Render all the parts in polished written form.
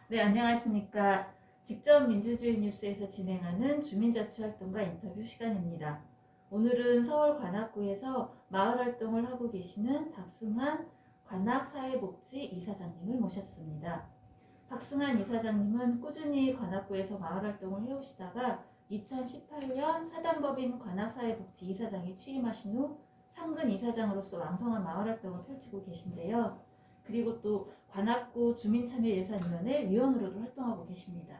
네, 안녕하십니까. 직접 민주주의 뉴스에서 진행하는 주민자치활동가 인터뷰 시간입니다. 오늘은 서울 관악구에서 마을활동을 하고 계시는 박승환 관악사회복지 이사장님을 모셨습니다. 박승환 이사장님은 꾸준히 관악구에서 마을활동을 해오시다가 2018년 사단법인 관악사회복지 이사장에 취임하신 후 상근 이사장으로서 왕성한 마을활동을 펼치고 계신데요. 그리고 또 관악구 주민참여예산위원회 위원으로도 활동하고 계십니다.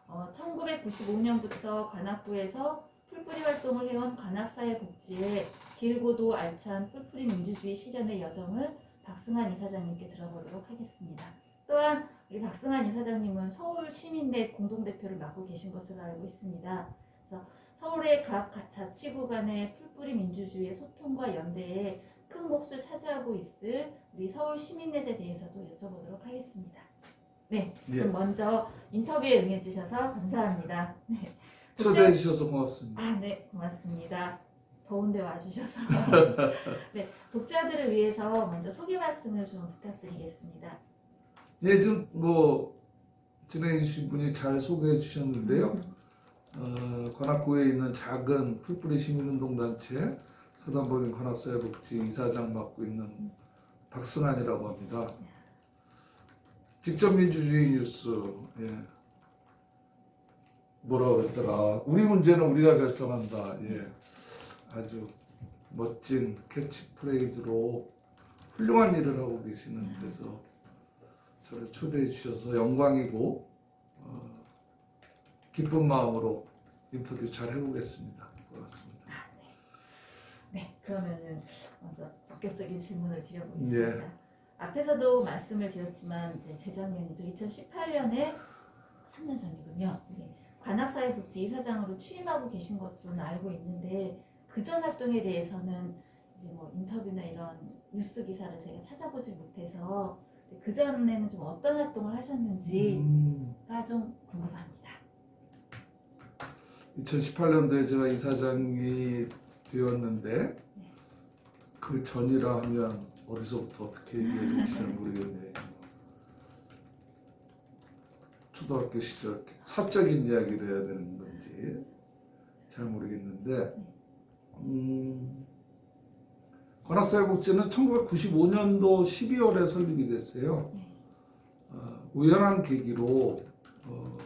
1995년부터 관악구에서 풀뿌리 활동을 해온 관악사회복지의 길고도 알찬 풀뿌리 민주주의 실현의 여정을 박승환 이사장님께 들어보도록 하겠습니다. 또한 우리 박승환 이사장님은 서울 시민넷 공동대표를 맡고 계신 것으로 알고 있습니다. 그래서 서울의 각 자치구 간의 풀뿌리 민주주의의 소통과 연대에 큰 몫을 차지하고 있을 우리 서울 시민넷에 대해서도 여쭤보도록 하겠습니다. 네, 그럼 먼저 인터뷰에 응해주셔서 감사합니다. 네, 초대해 주셔서 고맙습니다. 네, 고맙습니다. 더운데 와주셔서. 네, 독자들을 위해서 먼저 소개 말씀을 좀 부탁드리겠습니다. 예, 좀 진행해 주신 분이 잘 소개해 주셨는데요. 관악구에 있는 작은 풀뿌리 시민운동단체 사단법인 관악사회복지 이사장 맡고 있는 박승환이라고 합니다. 직접 민주주의 뉴스, 예. 뭐라고 그랬더라. 우리 문제는 우리가 결정한다. 예. 아주 멋진 캐치프레이즈로 훌륭한 일을 하고 계시는 데서 저를 초대해 주셔서 영광이고 기쁜 마음으로 인터뷰 잘 해보겠습니다. 고맙습니다. 네, 그러면은 먼저 본격적인 질문을 드려보겠습니다. 예. 앞에서도 말씀을 드렸지만 이제 재작년이죠. 2018년에 3년 전이군요. 네, 관악사회복지 이사장으로 취임하고 계신 것으로는 알고 있는데 그전 활동에 대해서는 이제 인터뷰나 이런 뉴스 기사를 제가 찾아보지 못해서 그 전에는 좀 어떤 활동을 하셨는지가 좀 궁금합니다. 2018년도에 제가 이사장이 되었는데 그 전이라 하면 어디서부터 어떻게 얘기해야 될지 잘 모르겠네요. 초등학교 시절 사적인 이야기를 해야 되는 건지 잘 모르겠는데 관악사회복지는 1995년도 12월에 설립이 됐어요. 우연한 계기로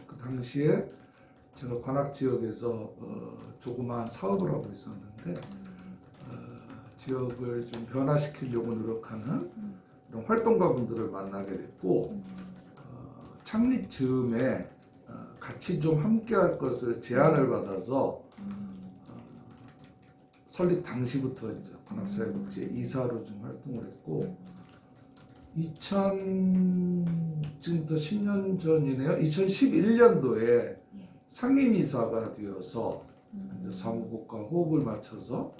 그 당시에 제가 관악 지역에서 조그마한 사업을 하고 있었는데 지역을 좀 변화시키려고 노력하는 이런 활동가분들을 만나게 됐고 창립 즈음에 같이 좀 함께할 것을 제안을 받아서 설립 당시부터 이제 관악사회복지 이사로 좀 활동을 했고 지금부터 10년 전이네요. 2011년도에 상임이사가 되어서 사무국과 호흡을 맞춰서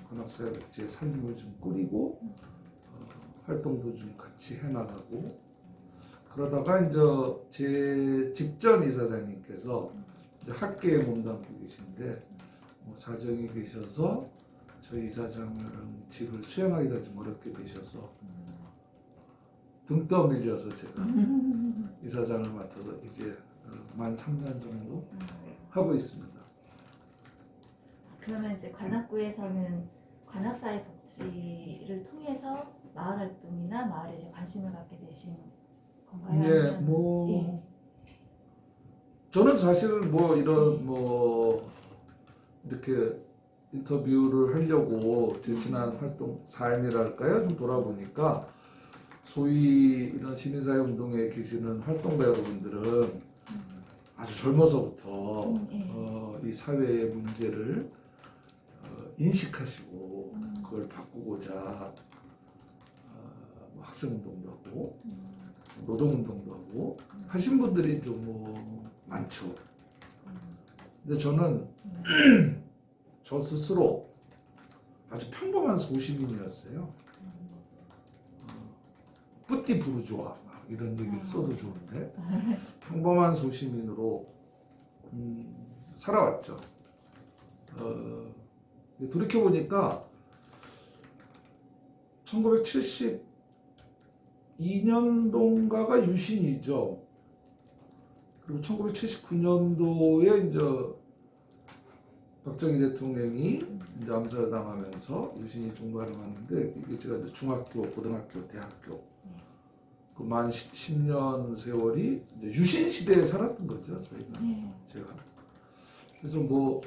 관악사회복지의 살림을 좀 꾸리고 활동도 좀 같이 해나가고 그러다가 이제 제 직전 이사장님께서 이제 학계에 몸담고 계신데 사정이 계셔서 저희 이사장을 직을 수행하기가 좀 어렵게 되셔서 등 떠밀려서 제가 이사장을 맡아서 이제 만 3년 정도 하고 있습니다. 그러면 이제 관악구에서는 관악사회복지를 통해서 마을 활동이나 마을에 이제 관심을 갖게 되신 건가요? 예, 저는 사실 이런 이렇게 인터뷰를 하려고 제 지난 활동 삶이랄까요? 좀 돌아보니까 소위 이런 시민사회 운동에 계시는 활동가 여러분들은 아주 젊어서부터 이 사회의 문제를 인식하시고 그걸 바꾸고자 학생운동도 하고 노동운동도 하고 하신 분들이 좀 많죠. 근데 저는 저 스스로 아주 평범한 소시민이었어요. 뿌띠 부르주아 이런 얘기를 써도 좋은데 평범한 소시민으로 살아왔죠. 돌이켜보니까 1972년도인가가 유신이죠. 그리고 1979년도에 이제 박정희 대통령이 이제 암살당하면서 유신이 종발을 하는데 이게 제가 이제 중학교, 고등학교, 대학교 그만 10년 세월이 이제 유신 시대에 살았던 거죠 저희가. 네. 제가 그래서 뭐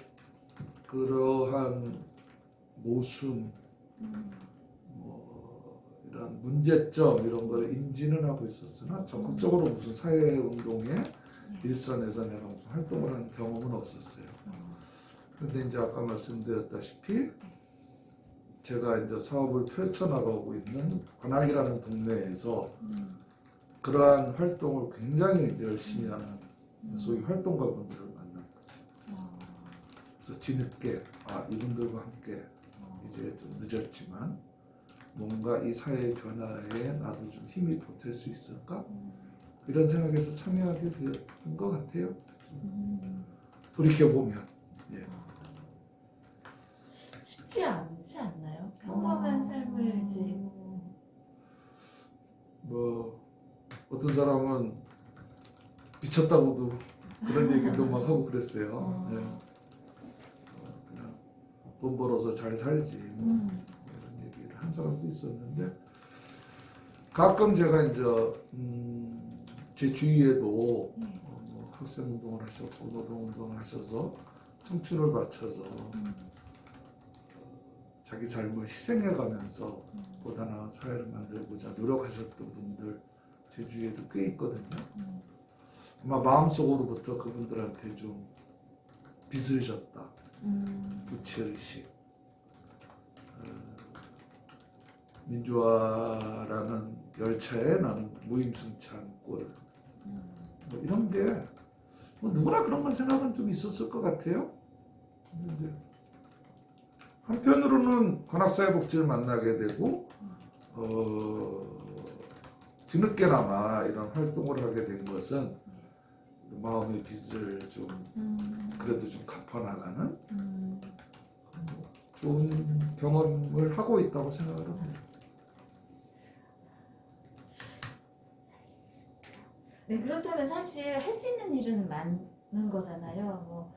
그러한 모순 뭐 이런 문제점 이런 걸 인지는 하고 있었으나 적극적으로 무슨 사회 운동에 일선에서 내가 무슨 활동을 한 경험은 없었어요. 그런데 이제 아까 말씀드렸다시피 제가 이제 사업을 펼쳐나가고 있는 관악이라는 동네에서 그러한 활동을 굉장히 이제 열심히 하는 소위 활동가분들을 만난 거죠. 그래서 뒤늦게 이분들과 함께 이제 좀 늦었지만 뭔가 이 사회의 변화에 나도 좀 힘이 보탤 수 있을까? 이런 생각에서 참여하게 되었던 것 같아요. 돌이켜보면. 예. 쉽지 않지 않나요? 평범한 삶을 이제 뭐 어떤 사람은 미쳤다고도 그런 얘기도 막 하고 그랬어요. 예. 그냥 돈 벌어서 잘 살지 뭐 이런 얘기를 한 사람도 있었는데 가끔 제가 이제 제 주위에도 뭐 학생 운동을 하셨고 노동 운동을 하셔서 청춘을 바쳐서 자기 삶을 희생해가면서 보다 나은 사회를 만들고자 노력하셨던 분들 제 주위에도 꽤 있거든요. 아마 마음속으로부터 그분들한테 좀 빚을 졌다. 부채의식. 민주화라는 열차에 나는 무임승차한 꼴. 뭐 이런 게 뭐 누구나 그런 건 생각은 좀 있었을 것 같아요. 근데 이제 한편으로는 관악사회복지를 만나게 되고 뒤늦게나마 이런 활동을 하게 된 것은 마음의 빚을 좀 그래도 좀 갚아나가는 좋은 경험을 하고 있다고 생각을 합니다. 네, 그렇다면 사실 할 수 있는 일은 많은 거잖아요.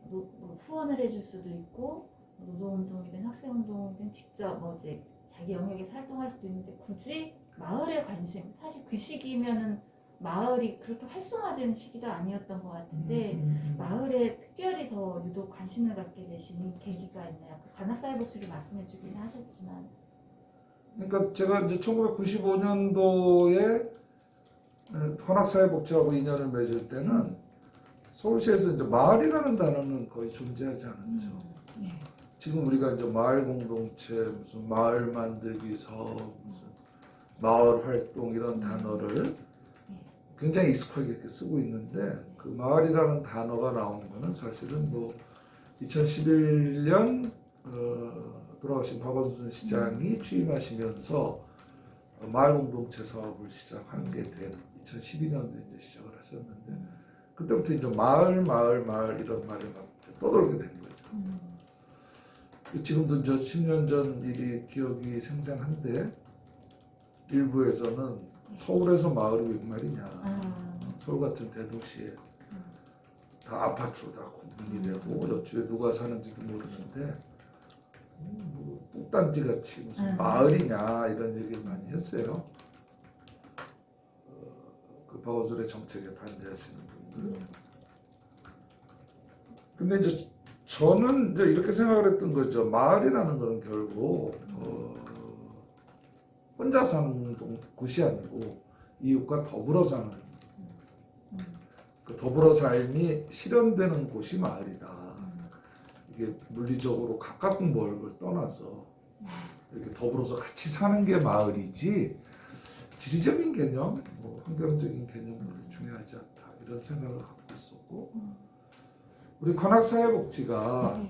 뭐 후원을 해줄 수도 있고 노동운동이든 학생운동이든 직접 뭐 이제 자기 영역에서 활동할 수도 있는데 굳이 마을에 관심, 사실 그 시기면은 마을이 그렇게 활성화된 시기도 아니었던 것 같은데 마을에 특별히 더 유독 관심을 갖게 되시는 계기가 있나요? 관악사회복지를 말씀해주긴 하셨지만. 그러니까 제가 이제 1995년도에 관악사회복지하고 인연을 맺을 때는 서울시에서 이제 마을이라는 단어는 거의 존재하지 않았죠. 네. 지금 우리가 이제 마을 공동체, 무슨 마을 만들기 사업, 무슨 마을 활동 이런 단어를 굉장히 익숙하게 이렇게 쓰고 있는데 그 마을이라는 단어가 나온 거는 사실은 뭐 2011년 돌아가신 박원순 시장이 취임하시면서 마을 공동체 사업을 시작한 게 된 2012년도에 이제 시작을 하셨는데 그때부터 이제 마을 이런 말이 막 떠돌게 된 거죠. 지금도 저 10년 전 일이 기억이 생생한데 일부에서는 서울에서 마을이 웬 말이냐. 서울 같은 대도시에 다 아파트로 다 구분이 되고 옆집에 누가 사는지도 모르는데 뭐 뚝단지 같이 무슨 마을이냐 이런 얘기를 많이 했어요. 그 박원순의 정책에 반대하시는 분들. 근데 이제 저는 이제 이렇게 생각을 했던 거죠. 마을이라는 거는 결국 혼자 사는 곳이 아니고 이웃과 더불어 사는 그 더불어 삶이 실현되는 곳이 마을이다. 이게 물리적으로 가깝고 먼 걸 떠나서 이렇게 더불어서 같이 사는 게 마을이지 지리적인 개념, 뭐 환경적인 개념은 중요하지 않다 이런 생각을 갖고 있었고 우리 관악사회복지가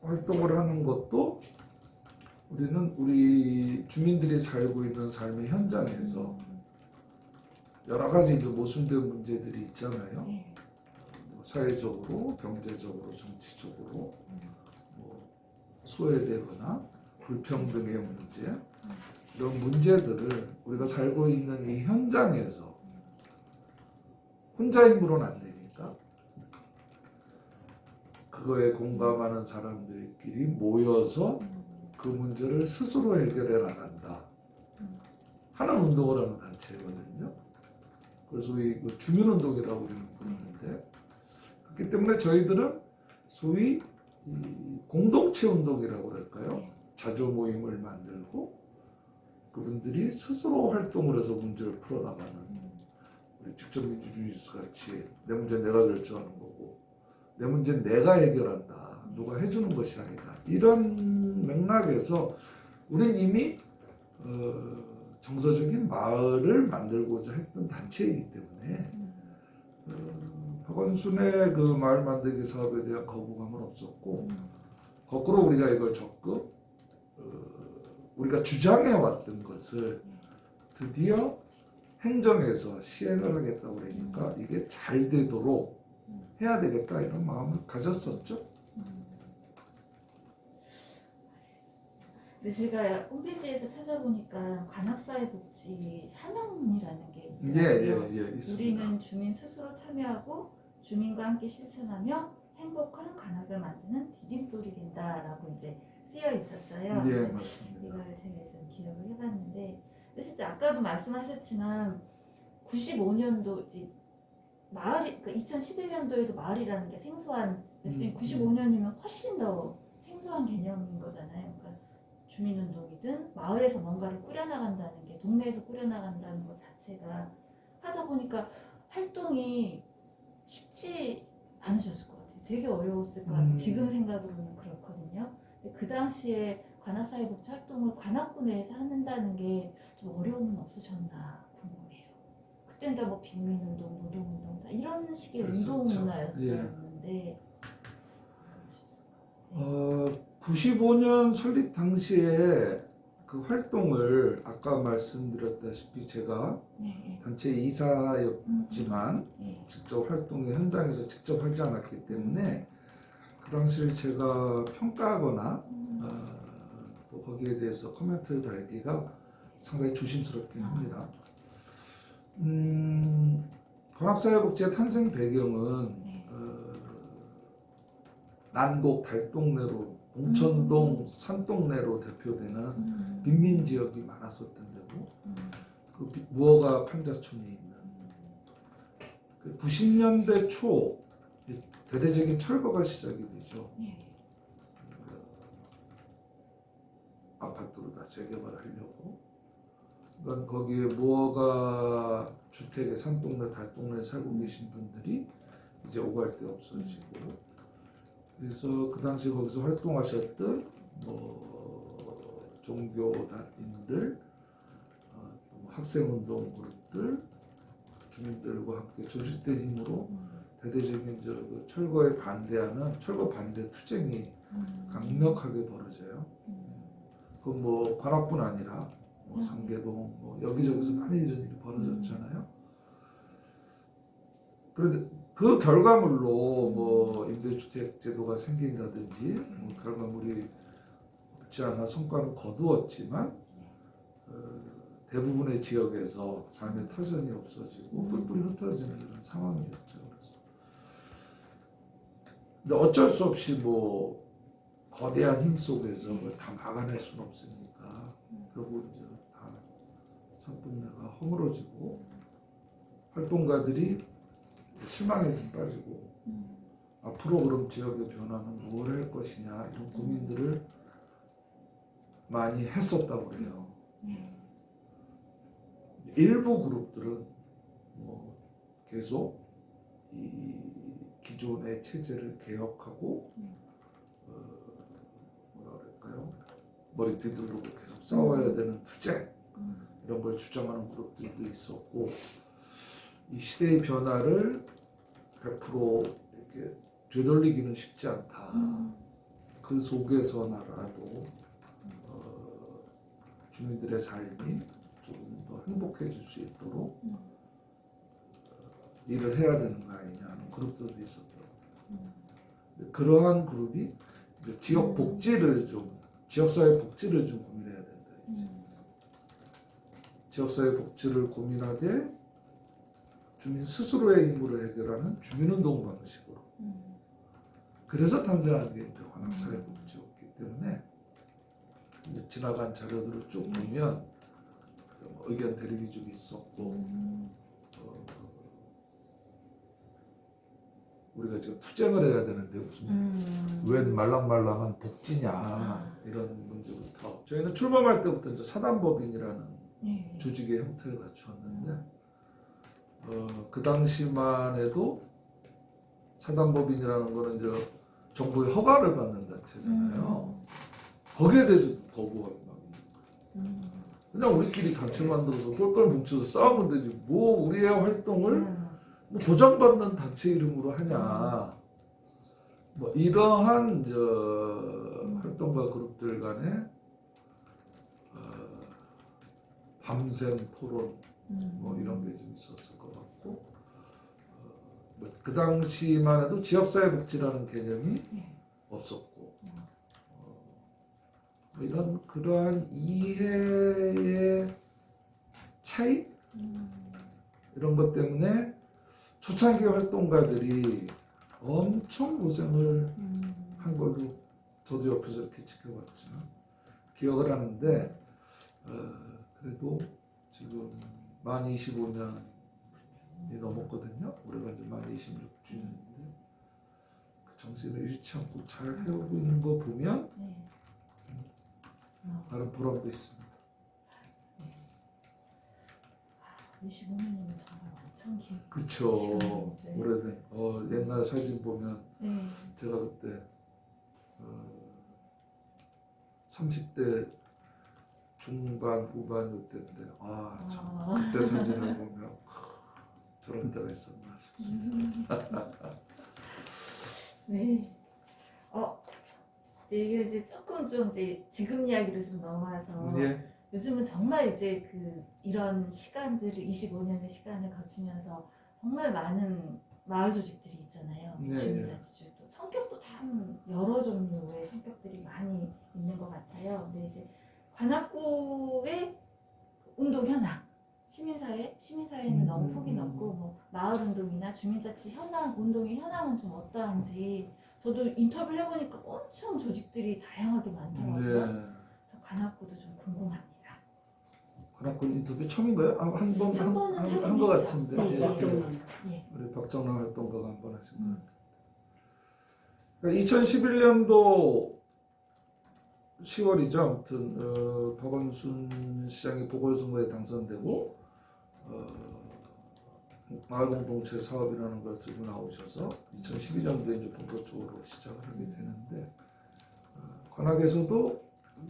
활동을 하는 것도 우리는 우리 주민들이 살고 있는 삶의 현장에서 여러 가지 이제 모순된 문제들이 있잖아요. 뭐 사회적으로, 경제적으로, 정치적으로 뭐 소외되거나 불평등의 문제 이런 문제들을 우리가 살고 있는 이 현장에서 혼자 힘으로는 안 되니까 그거에 공감하는 사람들끼리 모여서 그 문제를 스스로 해결해 나간다 하는 운동을 하는 단체거든요. 그래서 소위 그 주민운동이라고 우리는 부르는데, 그렇기 때문에 저희들은 소위 이 공동체 운동이라고 그럴까요? 자조 모임을 만들고 그분들이 스스로 활동을 해서 문제를 풀어나가는, 우리 직접 민주주의 같이 내 문제 내가 결정하는 거고 내 문제는 내가 해결한다, 누가 해주는 것이 아니다, 이런 맥락에서 우리는 이미 정서적인 마을을 만들고자 했던 단체이기 때문에 박원순의 그 마을 만들기 사업에 대한 거부감은 없었고, 거꾸로 우리가 이걸 적극 우리가 주장해 왔던 것을 드디어 행정에서 시행을 하겠다고 그러니까 이게 잘 되도록 해야 되겠다 이런 마음을 가졌었죠. 근데 제가 홈페이지에서 찾아보니까 관악사회복지 사명문이라는 게 예, 있더라고요. 있습니다. 우리는 주민 스스로 참여하고 주민과 함께 실천하며 행복한 관악을 만드는 디딤돌이 된다라고 이제 쓰여 있었어요. 예, 맞습니다. 이걸 제가 좀 기억을 해봤는데, 근데 진짜 아까도 말씀하셨지만 95년도 이제 마을이, 그러니까 2011년도에도 마을이라는 게 생소한, 95년이면 훨씬 더 생소한 개념인 거잖아요. 그러니까 주민운동이든 마을에서 뭔가를 꾸려나간다는 게, 동네에서 꾸려나간다는 것 자체가 하다 보니까 활동이 쉽지 않으셨을 것 같아요. 되게 어려웠을 것 같아요. 지금 생각으로는 그렇거든요. 근데 그 당시에 관악사회복지 활동을 관악구 내에서 한다는 게 좀 어려움은 없으셨나 궁금해요. 그때는 다 뭐 빈민운동, 노동운동 다 이런 식의 그랬었죠. 운동 문화였었는데 95년 설립 당시에 그 활동을 아까 말씀드렸다시피 제가 네, 단체 이사였지만 네. 직접 활동에 현장에서 직접 하지 않았기 때문에 그 당시를 제가 평가하거나 또 거기에 대해서 코멘트를 달기가 상당히 조심스럽긴 합니다. 관악사회복지의 탄생 배경은 난곡 달동네로, 봉천동 산동네로 대표되는 빈민 지역이 많았었던 데고, 그 무허가 판자촌에 있는 그 90년대 초 대대적인 철거가 시작이 되죠. 아파트로 다 재개발을 하려고. 그러니까 거기에 무허가 주택의 산동네 달동네에 살고 계신 분들이 이제 오갈 데 없어지고, 그래서 그 당시 거기서 활동하셨던 뭐 종교단인들, 학생운동 그룹들, 주민들과 함께 조직된 힘으로 대대적인 그 철거에 반대하는 철거 반대 투쟁이 강력하게 벌어져요. 그 뭐 관악뿐 아니라 뭐 상계동 뭐 여기저기서 많이 이런 일이 벌어졌잖아요. 그런데 그 결과물로 뭐 임대주택 제도가 생긴다든지 뭐 결과물이 없지 않아 성과는 거두었지만 대부분의 지역에서 삶의 터전이 없어지고 뿔뿔이 흩어지는 이런 상황이었죠. 그래서 근데 어쩔 수 없이 뭐 거대한 힘 속에서 그걸 다 막아낼 수는 없으니까 결국 이제 다 산동네가 허물어지고 활동가들이 실망에 좀 빠지고 앞으로 그럼 지역의 변화는 뭘 할 것이냐 이런 고민들을 많이 했었다고 해요. 일부 그룹들은 뭐 계속 이 기존의 체제를 개혁하고 뭐라 그럴까요? 머리 뒤두르고 계속 싸워야 되는 투쟁 이런 걸 주장하는 그룹들도 있었고, 이 시대의 변화를 100% 이렇게 되돌리기는 쉽지 않다. 그 속에서 나라도 주민들의 삶이 조금 더 행복해질 수 있도록 일을 해야 되는 거 아니냐 하는 그룹들도 있었더라고요. 그러한 그룹이 지역 복지를 좀, 지역사회 복지를 좀 고민해야 된다. 이제. 지역사회 복지를 고민하되 주민 스스로의 힘으로 해결하는 주민운동 방식으로. 그래서 탄생한 게 이제 관악사회복지였기 때문에 이제 지나간 자료들을 쭉 보면 의견 대립이 좀 있었고 우리가 지금 투쟁을 해야 되는데 무슨 웬 말랑말랑한 복지냐 이런 문제부터 저희는 출범할 때부터 이제 사단법인이라는 네. 조직의 형태를 갖추었는데 그 당시만 해도 사단법인이라는 거는 이제 정부의 허가를 받는 단체잖아요. 거기에 대해서 거부하고 막 그냥 우리끼리 단체 만들어서 똘똘 뭉쳐서 싸우면 되지 뭐 우리의 활동을 뭐 도장받는 단체 이름으로 하냐 뭐 이러한 활동가 그룹들 간에 밤샘 토론 뭐 이런 게 좀 있었을 것 같고 그 당시만 해도 지역사회복지라는 개념이 없었고 뭐 이런 그러한 이해의 차이 이런 것 때문에 초창기 활동가들이 엄청 고생을 한 걸로 저도 옆에서 이렇게 지켜봤죠. 기억을 하는데 그래도 지금 만 25년이 넘었거든요. 올해가 이제 만 26주년인데 그 정신을 잃지 않고 잘 해오고 있는 거 보면 나름 보람도 있습니다. 25년이면 정말 엄청 긴. 그쵸. 네. 오래된 옛날 사진 보면 제가 그때 30대 중반 후반 이때인데 참 그때 사진을 보면 저런 때가 있었나 싶습니다. 네. 이게 이제 조금 좀 이제 지금 이야기로 좀 넘어와서 예. 요즘은 정말 이제 이런 시간들을 25년의 시간을 거치면서 정말 많은 마을 조직들이 있잖아요. 네, 주민자치주도 성격도 참 여러 종류의 성격들이 많이 있는 것 같아요. 근데 이제 관악구의 운동 현황, 시민사회는 너무 폭이 넓고 뭐 마을 운동이나 주민자치 운동의 현황은 좀 어떠한지 저도 인터뷰를 해보니까 엄청 조직들이 다양하게 많더라고요. 그래서 관악구도 좀 궁금합니다. 관악구 인터뷰 처음인가요? 한 번은 한 것 같은데. 우리 박정남 활동가가 한 번 하신 것 같아요. 2011년도 10월이죠. 아무튼 박원순 시장이 보궐선거에 당선되고 마을공동체 사업이라는 걸 들고 나오셔서 2012년도에 이제 본격적으로 시작을 하게 되는데 관악에서도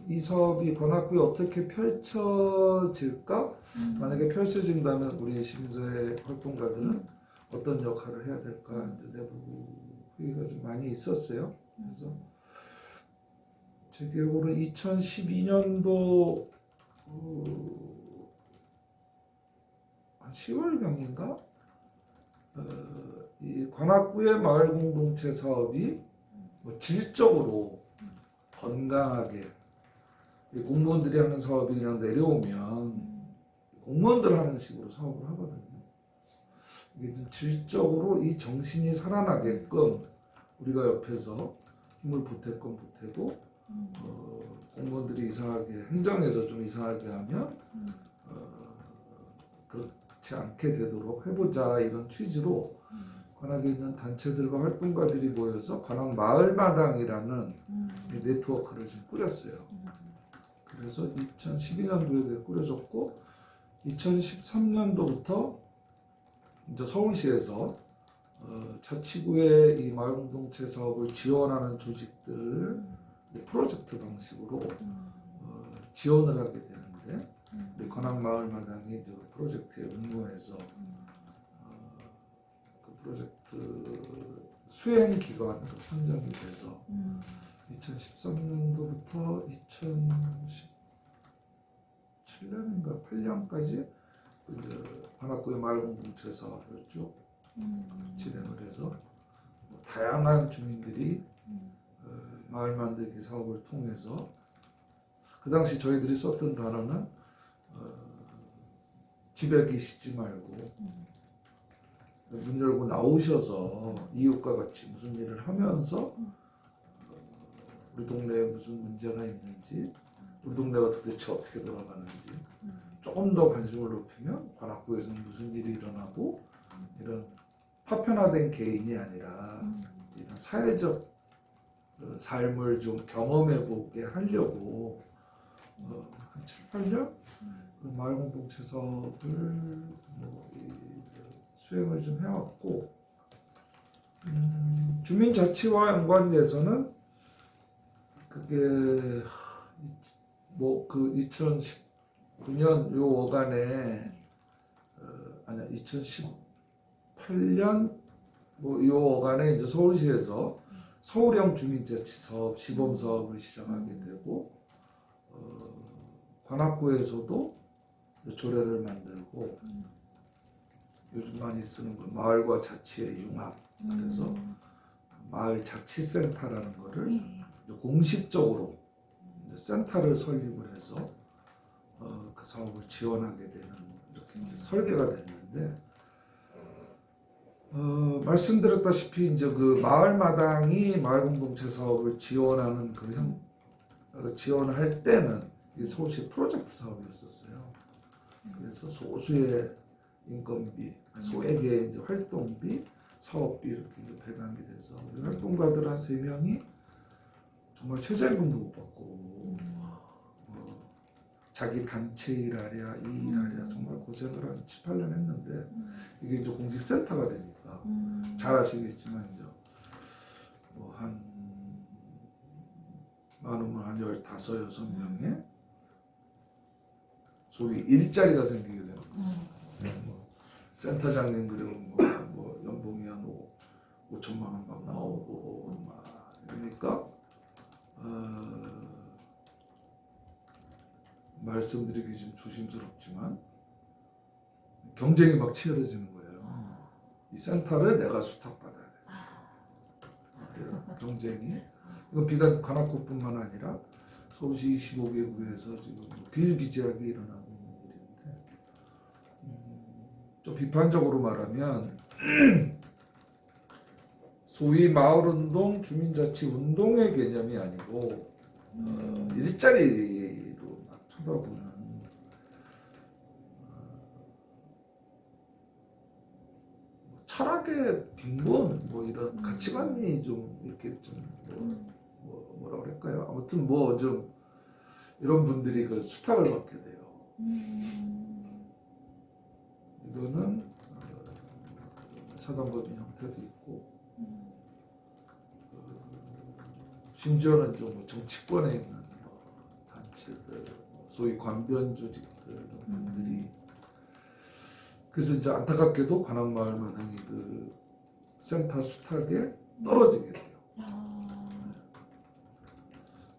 이 사업이 관악구에 어떻게 펼쳐질까? 만약에 펼쳐진다면 우리 시민사회 활동가들은 어떤 역할을 해야 될까? 이제 내부 회의가 좀 많이 있었어요. 그래서 제 기억으로 2012년도 한 10월경인가 이 관악구의 마을 공동체 사업이 뭐 질적으로 건강하게 공무원들이 하는 사업이 그냥 내려오면 공무원들 하는 식으로 사업을 하거든요. 이게 좀 질적으로 이 정신이 살아나게끔 우리가 옆에서 힘을 보태건 보태고 공무원들이 이상하게 행정에서 좀 이상하게 하면 그렇지 않게 되도록 해보자 이런 취지로 관악에 있는 단체들과 활동가들이 모여서 관악 마을마당이라는 네트워크를 좀 꾸렸어요. 그래서 2012년도에 꾸려졌고 2013년도부터 이제 서울시에서 자치구의 이 마을공동체 사업을 지원하는 조직들을 프로젝트 방식으로 지원을 하게 되는데 관악 마을마당이 프로젝트에 응모해서 그 프로젝트 수행 기관으로 선정이 돼서 2013년도부터 2017년인가 8년까지 이제 관악구의 마을공동체 사업을 쭉 진행을 해서 다양한 주민들이 마을 만들기 사업을 통해서 그 당시 저희들이 썼던 단어는 집에 계시지 말고 문 열고 나오셔서 이웃과 같이 무슨 일을 하면서 우리 동네에 무슨 문제가 있는지, 우리 동네가 도대체 어떻게 돌아가는지 조금 더 관심을 높이면 관악구에서는 무슨 일이 일어나고 이런 파편화된 개인이 아니라 이런 사회적 삶을 좀 경험해 보게 하려고 한 7, 8년 마을 공동체 사업을 수행을 좀 해왔고, 주민자치와 연관돼서는 그게 그 2019년 요 어간에 아니 2018년 요 어간에 이제 서울시에서 서울형 주민자치 사업 시범 사업을 시작하게 되고, 관악구에서도 조례를 만들고, 요즘 많이 쓰는 거 마을과 자치의 융합, 그래서 마을 자치센터라는 거를 이제 공식적으로 이제 센터를 설립을 해서 그 사업을 지원하게 되는 이렇게 이제 설계가 됐는데, 말씀드렸다시피 이제 그 마을마당이 마을 공동체 사업을 지원하는 지원할 때는 이게 서울시 프로젝트 사업이었었어요. 그래서 소수의 인건비, 소액의 이제 활동비, 사업비 이렇게 이제 배당이 돼서 우리 활동가들 한 3명이 정말 최저임금도 못 받고 자기 단체 일하랴 이 일하랴 정말 고생을 한 7, 8년 했는데, 이게 이제 공식 센터가 되니까 잘 아시겠지만 이제 한 많으면 한 15, 6명의 소위 일자리가 생기게 되는 거죠. 센터장님 그리고 연봉이 한 5천만 원 막 나오고 막 이러니까 말씀드리기 좀 조심스럽지만 경쟁이 막 치열해지는 거예요. 이 센터를 내가 수탁받아야 돼. 이런 경쟁이. 이건 비단 관악구뿐만 아니라 서울시 25개구에서 지금 비일비재하게 일어나고 있는 일인데, 좀 비판적으로 말하면 소위 마을운동, 주민자치운동의 개념이 아니고 일자리로 막 쳐다보는 철학의 빈곤 이런 가치관이 좀 이렇게 좀 뭐라 그럴까요? 아무튼 좀 이런 분들이 그 수탁을 받게 돼요. 이거는 사단법인 형태도 있고, 심지어는 좀 정치권에 있는 단체들, 소위 관변 조직들 이런 분들이, 그래서 이제 안타깝게도 관악마을마당이 그 센터 수탁에 떨어지게 돼요.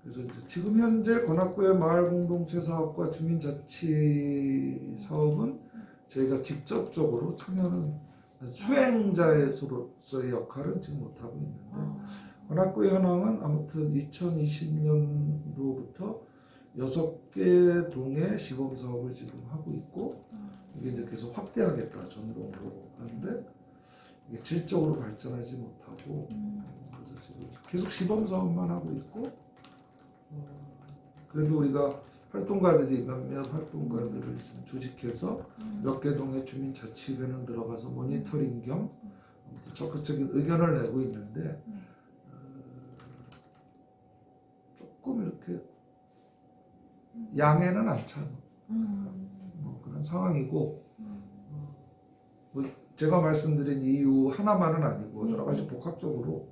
그래서 이제 지금 현재 관악구의 마을 공동체 사업과 주민자치 사업은 저희가 직접적으로 참여는 수행자로서의 역할은 지금 못하고 있는데, 관악구의 현황은 아무튼 2020년도부터 6개 동의 시범 사업을 지금 하고 있고, 이게 이제 계속 확대하겠다 전동으로 하는데 이게 질적으로 발전하지 못하고, 그래서 지금 계속 시범 사업만 하고 있고, 그래도 우리가 활동가들이 몇몇 활동가들을 좀 조직해서 몇 개 동의 주민자치회는 들어가서 모니터링 겸 적극적인 의견을 내고 있는데, 조금 이렇게 양해는 안 차는 그런 상황이고, 제가 말씀드린 이유 하나만은 아니고 여러 가지 복합적으로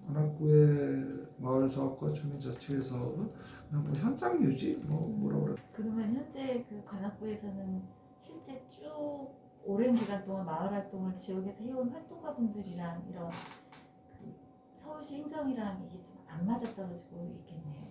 관악구의 마을 사업과 주민자치회 사업은 그냥 현상 유지 뭐라 그래. 그러면 현재 그 관악구에서는 실제 쭉 오랜 기간 동안 마을 활동을 지역에서 해온 활동가분들이랑 이런 그 서울시 행정이랑 이게 좀 안 맞아떨어지고 있겠네요.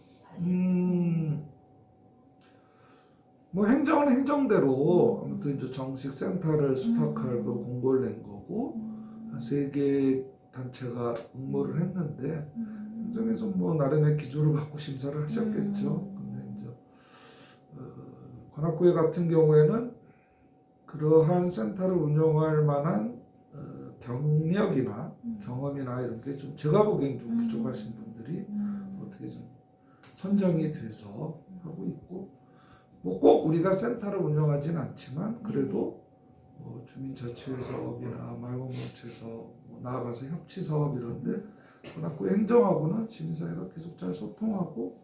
행정은 행정대로 아무튼 이제 정식 센터를 수탁할 그 공고를 낸 거고, 한 3개 단체가 응모를 했는데 행정에서 나름의 기조를 갖고 심사를 하셨겠죠. 근데 이제 관악구에 같은 경우에는 그러한 센터를 운영할 만한 경력이나 경험이나 이런 게 좀 제가 보기엔 좀 부족하신 분들이 음. 어떻게 좀 선정이 돼서 하고 있고 뭐 꼭 우리가 센터를 운영하진 않지만 그래도 주민자치회 사업이나 마을공동체 사업 뭐 나아가서 협치 사업 이런데 관악구 행정하고는 시민사회가 계속 잘 소통하고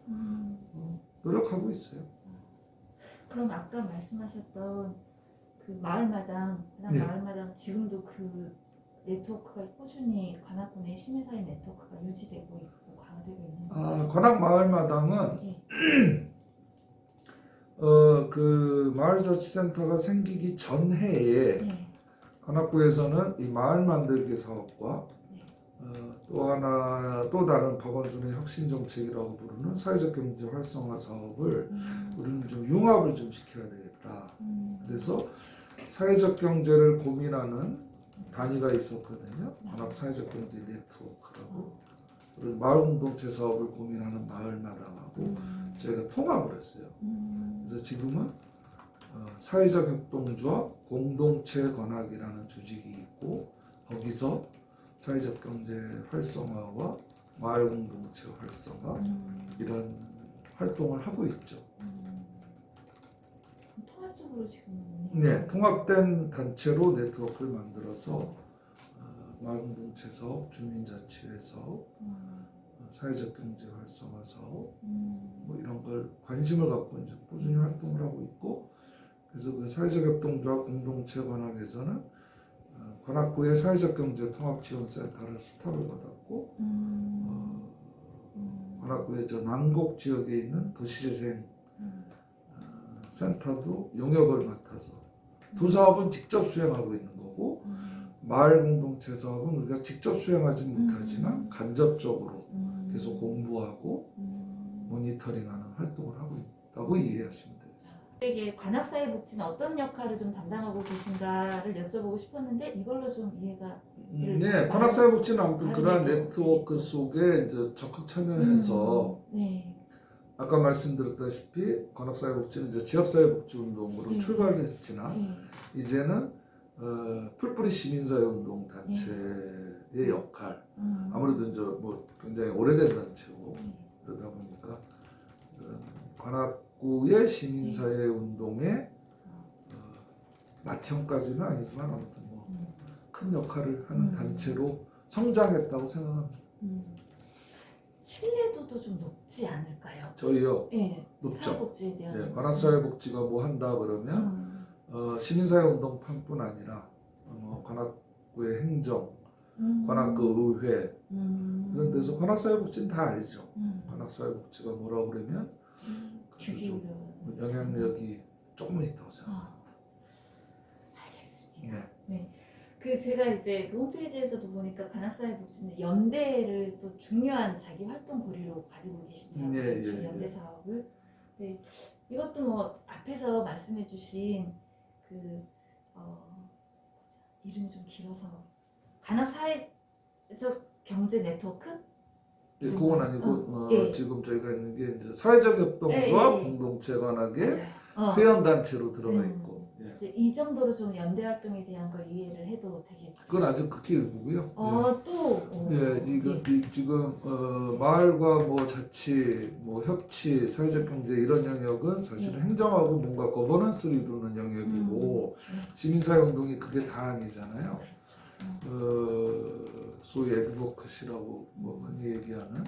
노력하고 있어요. 그럼 아까 말씀하셨던 그 마을마당, 네. 마을마당 지금도 그 네트워크가 꾸준히 관악구 내 시민사회 네트워크가 유지되고 있고 강화되고 있는 거예요. 관악 마을마당은 예. 그 마을자치센터가 생기기 전 해에 네. 관악구에서는 이 마을 만들기 사업과 네. 또 다른 박원순의 혁신 정책이라고 부르는 사회적 경제 활성화 사업을 우리는 좀 융합을 좀 시켜야 되겠다. 그래서 사회적 경제를 고민하는 단위가 있었거든요. 관악 사회적 경제 네트워크라고. 그리고 마을 공동체 사업을 고민하는 마을마당하고 저희가 통합을 했어요. 그래서 지금은 사회적 협동조합 공동체 관악이라는 조직이 있고 거기서 사회적 경제 활성화와 마을 공동체 활성화 이런 활동을 하고 있죠. 통합적으로 지금 네, 통합된 단체로 네트워크를 만들어서 마을 공동체 사업, 주민자치회 사업, 사회적 경제 활성화 사업 뭐 이런 걸 관심을 갖고 이제 꾸준히 활동을 하고 있고 그래서 그 사회적 협동조합 공동체 관악에서는 관악구의 사회적 경제 통합 지원센터를 수탁을 받았고 관악구의 저 남곡 지역에 있는 도시재생 센터도 용역을 맡아서 두 사업은 직접 수행하고 있는 거고 마을 공동체 사업은 우리가 직접 수행하지 못하지만 간접적으로 계속 공부하고 모니터링하는 활동을 하고 있다고 이해하시면 되겠습니다. 이게 관악사회복지는 어떤 역할을 좀 담당하고 계신가를 여쭤보고 싶었는데 이걸로 좀 이해가 네, 관악사회복지는 아무튼 그러한 다른 네트워크 되겠죠. 속에 이제 적극 참여해서 네. 아까 말씀드렸다시피 관악사회복지는 이제 지역사회복지운동으로 네. 출발을 했지만 네. 이제는 풀뿌리 시민사회운동 단체의 역할 아무래도 이제 뭐 굉장히 오래된 단체고 그러다 보니까 관악구의 시민사회 운동의 맏형까지는 아니지만 아무튼 뭐 큰 역할을 하는 단체로 성장했다고 생각합니다. 신뢰도도 좀 높지 않을까요? 저희요 네. 높죠. 사회복지에 대한. 네, 관악사회복지가 뭐 한다 그러면 시민사회 운동뿐 아니라 관악구의 행정, 관악구 의회 이런 데서 관악사회복지는 다 알죠. 관악사회복지가 뭐라고 그러면 주기율. 영향력이 조금 있다고 생각합니다. 알겠습니다. 네. 그 제가 이제 그 홈페이지에서도 보니까 관악사회복지는 연대를 또 중요한 자기 활동 고리로 가지고 계시더라고요. 예. 연대 사업을. 네. 이것도 뭐 앞에서 말씀해주신 그 이름이 좀 길어서 관악사회적 경제 네트워크? 예, 그건 아니고 예. 지금 저희가 있는 게 이제 사회적 협동조합 예. 공동체 관악의 맞아요. 회원 단체로 들어가 있고. 예. 이제 이 정도로 좀 연대 활동에 대한 걸 이해를 해도 되게. 그건 아주 극히 일부고요. 또. 예, 지금 마을과 뭐 자치, 뭐 협치, 사회적 경제 이런 영역은 사실은 행정하고 뭔가 거버넌스를 이루는 영역이고 시민사회 운동이 그게 다 아니잖아요. 소위 애드보커시라고 뭐 흔히 얘기하는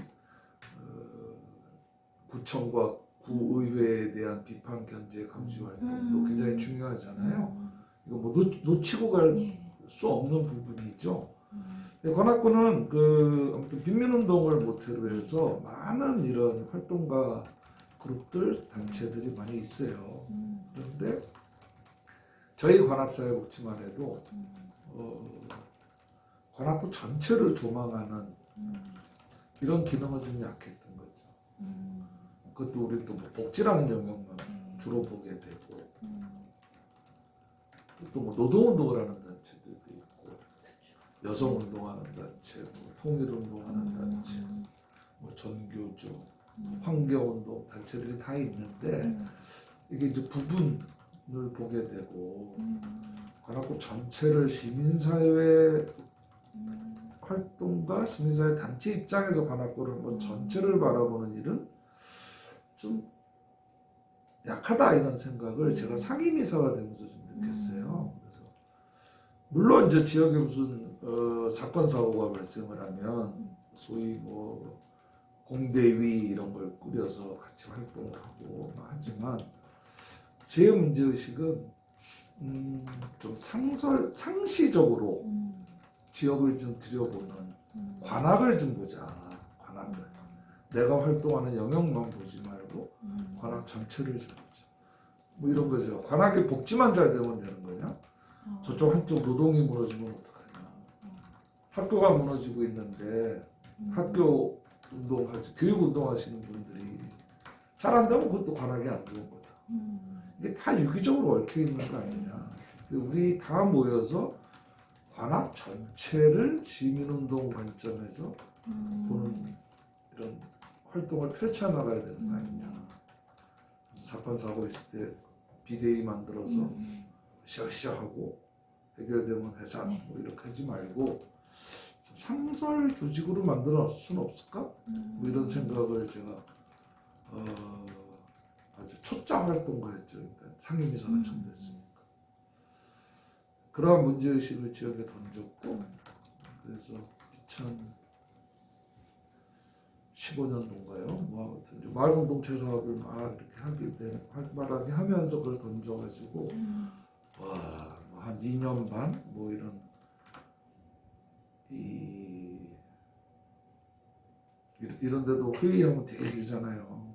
구청과 구의회에 대한 비판 견제 감시 활동도 굉장히 중요하잖아요. 이거 뭐 놓치고 갈 수 없는 부분이죠. 관악구는 아무튼 빈민운동을 모태로 해서 많은 이런 활동가 그룹들 단체들이 많이 있어요. 그런데 저희 관악사회복지만 해도 관악구 전체를 조망하는 이런 기능은 좀 약했던 거죠. 그것도 우리 또 뭐 복지라는 영역만 주로 보게 되고 또 뭐 노동운동을 하는 단체들도 있고 여성운동하는 단체, 뭐 통일운동하는 단체, 뭐 전교조, 환경운동 단체들이 다 있는데 이게 이제 부분을 보게 되고 관악구 전체를 시민사회 활동가 시민사회 단체 입장에서 관악구를 한번 전체를 바라보는 일은 좀 약하다 이런 생각을 제가 상임이사가 되면서 좀 느꼈어요. 그래서 물론 이제 지역에 무슨 사건 사고가 발생을 하면 소위 뭐 공대위 이런 걸 꾸려서 같이 활동을 하고 하지만 제 문제 의식은 좀 상시적으로 지역을 좀 들여보는 관악을 좀 보자. 관악을 내가 활동하는 영역만 보지 말고 관악 전체를 좀 보자. 뭐 이런 거죠. 관악의 복지만 잘 되면 되는 거냐? 저쪽 한쪽 노동이 무너지면 어떡하냐? 학교가 무너지고 있는데 학교 운동하시 교육 운동하시는 분들이 잘한다면 그것도 관악이 안 좋은 거다. 이게 다 유기적으로 얽혀 있는 거 아니냐? 우리 다 모여서 관악 전체를 시민운동 관점에서 보는 이런 활동을 펼쳐나가야 되는 거 아니냐. 사건 사고 있을 때 비대위 만들어서 시작하고 해결되면 해산 뭐 이렇게 하지 말고 상설 조직으로 만들어 놨을 수는 없을까? 뭐 이런 생각을 제가 아주 초짜 활동가였죠. 그러니까 상임이사가 처음 됐으니까. 그러한 문제의식을 지역에 던졌고 그래서 2015년도인가요? 뭐 아무튼 마을공동체 사업을 막 이렇게 하게 돼 활발하게 하면서 그걸 던져가지고 한 2년 반 뭐 이런 데도 회의하면 되게 길잖아요.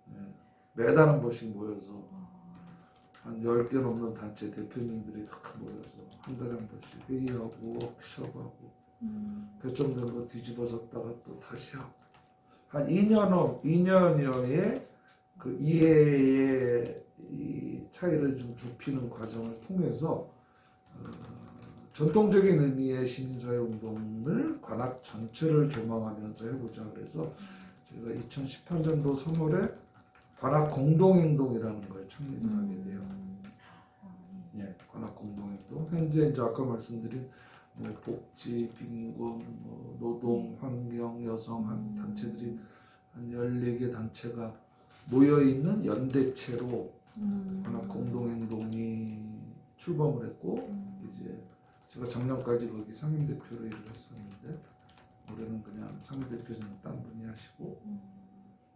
네. 매달 한 번씩 모여서 한 10개 넘는 단체 대표님들이 딱 모여서 한 달에 한 번씩 회의하고 워크숍하고 결정된 거 뒤집어졌다가 또 다시 하고 한 2년여의 그 이해의 이 차이를 좀 좁히는 과정을 통해서 전통적인 의미의 시민사회 운동을 관악 전체를 조망하면서 해보자 그래서 제가 2018년도 3월에 관악 공동행동이라는 걸 창립을 하게 돼요. 예, 관악 공동행동. 현재 이제 아까 말씀드린 뭐 복지, 빈곤, 뭐 노동, 환경, 여성 한 단체들이 한 14개 단체가 모여 있는 연대체로 관악 공동행동이 출범을 했고 이제 제가 작년까지 거기 상임대표로 일을 했었는데 올해는 그냥 상임대표는 딴 분이 하시고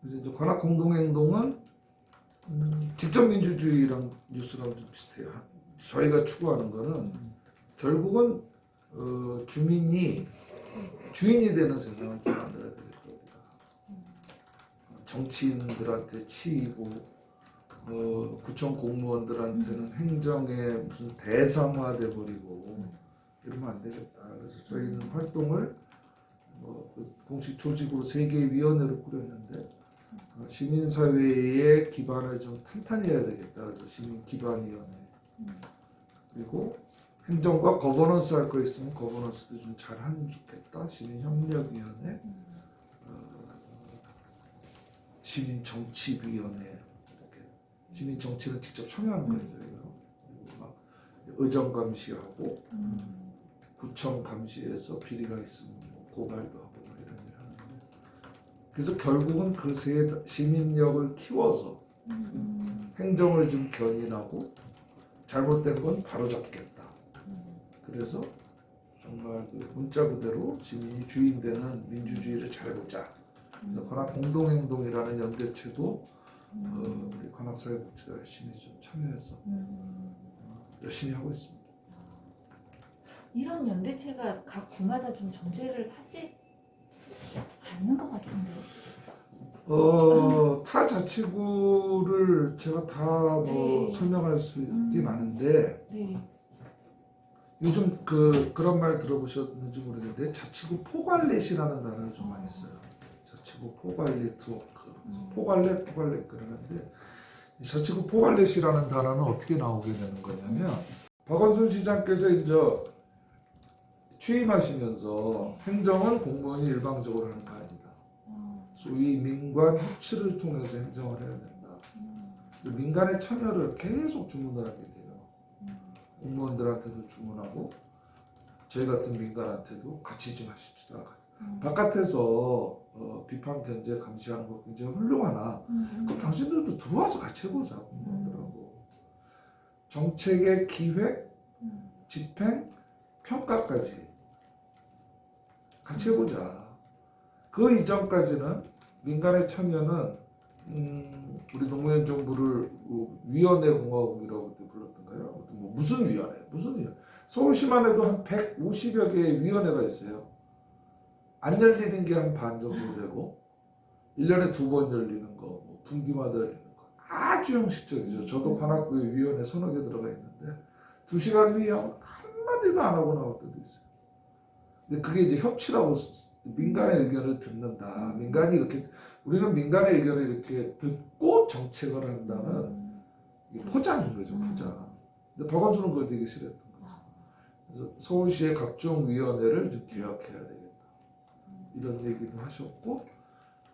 그래서 이제 관악 공동행동은 직접 민주주의랑 뉴스랑 좀 비슷해요. 저희가 추구하는 거는 결국은 주민이 주인이 되는 세상을 좀 만들어야 되겠다. 정치인들한테 치이고 구청 공무원들한테는 행정의 무슨 대상화돼 버리고 이러면 안 되겠다. 그래서 저희는 활동을 공식 조직으로 3개의 위원회를 꾸렸는데 시민사회의 기반을 좀 탄탄히 해야 되겠다. 그래서 시민기반위원회 그리고 행정과 거버넌스 할 거 있으면 거버넌스도 좀 잘하면 좋겠다. 시민협력위원회 시민정치위원회 이렇게 시민정치는 직접 참여하는 거예요. 그리고 막 의정 감시하고 구청 감시에서 비리가 있으면 고발도 하고 이런 일 하는데 그래서 결국은 그 세 시민력을 키워서 행정을 좀 견인하고 잘못된 건 바로잡겠다. 그래서 정말 그 문자 그대로 시민이 주인되는 민주주의를 잘해보자. 그래서 관악 공동행동이라는 연대체도 우리 관악사회복지가 열심히 좀 참여해서 열심히 하고 있습니다. 이런 연대체가 각 구마다 좀 존재를 하지 않는 것 같은데. 타 자치구를 제가 다 뭐 네. 설명할 수 있긴 않은데 네. 요즘 그런 말 들어보셨는지 모르겠는데 자치구 포괄렛이라는 단어를 좀 많이 써요. 자치구 포괄 네트워크, 포괄렛 그러는데 이 자치구 포괄렛이라는 단어는 어떻게 나오게 되는 거냐면 박원순 시장께서 이제 취임하시면서 행정은 공무원이 일방적으로 하는 거 아니다. 소위 민관 협치를 통해서 행정을 해야 된다. 민간의 참여를 계속 주문을 하게 돼요. 공무원들한테도 주문하고 저희 같은 민간한테도 같이 좀 하십시다. 바깥에서 비판 견제 감시하는 거 굉장히 훌륭하나 그럼 당신들도 들어와서 같이 해보자 공무원들하고. 정책의 기획, 집행, 평가까지 같이 해보자. 그 이전까지는 민간의 참여는 우리 노무현 정부를 위원회 공화국이라고 그때 불렀던가요? 아무튼 뭐 무슨 위원회? 서울시만 해도 한 150여 개의 위원회가 있어요. 안 열리는 게 한 반 정도 되고 1년에 2번 열리는 거, 뭐 분기마다 열리는 거 아주 형식적이죠. 저도 관악구에 위원회 서너 개 들어가 있는데 2시간 회의하면 한마디도 안 하고 나올 때도 있어요. 근데 그게 이제 협치라고 민간의 의견을 듣는다. 민간이 이렇게 우리는 민간의 의견을 이렇게 듣고 정책을 한다는 포장인 거죠, 포장. 근데 박원순은 그걸 되게 싫어했던 거죠. 그래서 서울시의 각종 위원회를 좀 개혁해야 되겠다. 이런 얘기도 하셨고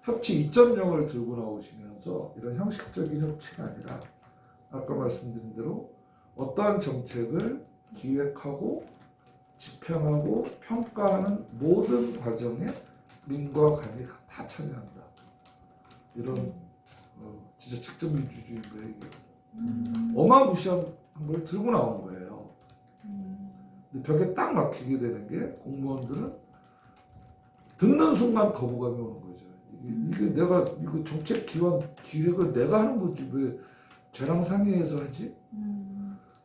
협치 2.0을 들고 나오시면서 이런 형식적인 협치가 아니라 아까 말씀드린 대로 어떠한 정책을 기획하고 집행하고 평가하는 모든 과정에 민과 관이 다 참여한다. 이런 진짜 직접 민주주의 얘기. 어마무시한 걸 들고 나온 거예요. 근데 벽에 딱 막히게 되는 게 공무원들은 듣는 순간 거부감이 오는 거죠. 이게 내가 이거 정책 기획을 내가 하는 거지 왜 쟤랑 상의해서 하지?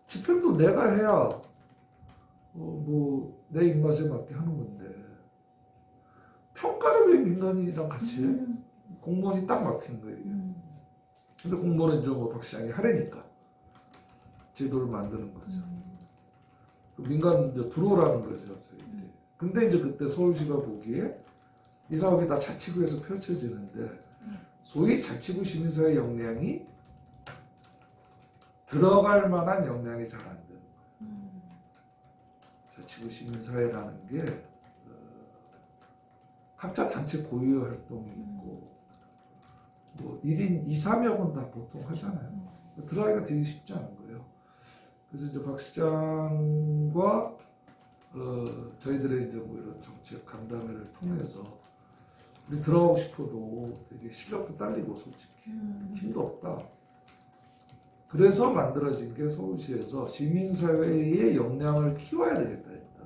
집행도 내가 해야 뭐 내 입맛에 맞게 하는 건데 평가를 왜 민간이랑 같이 해? 공무원이 딱 막힌 거예요. 근데 공무원은 이제 뭐 박 시장이 하려니까 제도를 만드는 거죠. 민간은 이제 들어오라는 거죠, 저희들이. 근데 이제 그때 서울시가 보기에 이 사업이 다 자치구에서 펼쳐지는데 소위 자치구 시민사회 역량이 들어갈 만한 역량이 잘 안 되는 거예요. 자치구 시민사회라는 게 각자 단체 고유 활동이 있고 뭐 1인 2, 3역은 다 보통 하잖아요. 들어가기가 되게 쉽지 않은 거예요. 그래서 이제 박 시장과 저희들의 이제 뭐 이런 정책 간담회를 통해서 우리 들어가고 싶어도 되게 실력도 딸리고 솔직히 힘도 없다. 그래서 만들어진 게 서울시에서 시민사회의 역량을 키워야 되겠다 했다.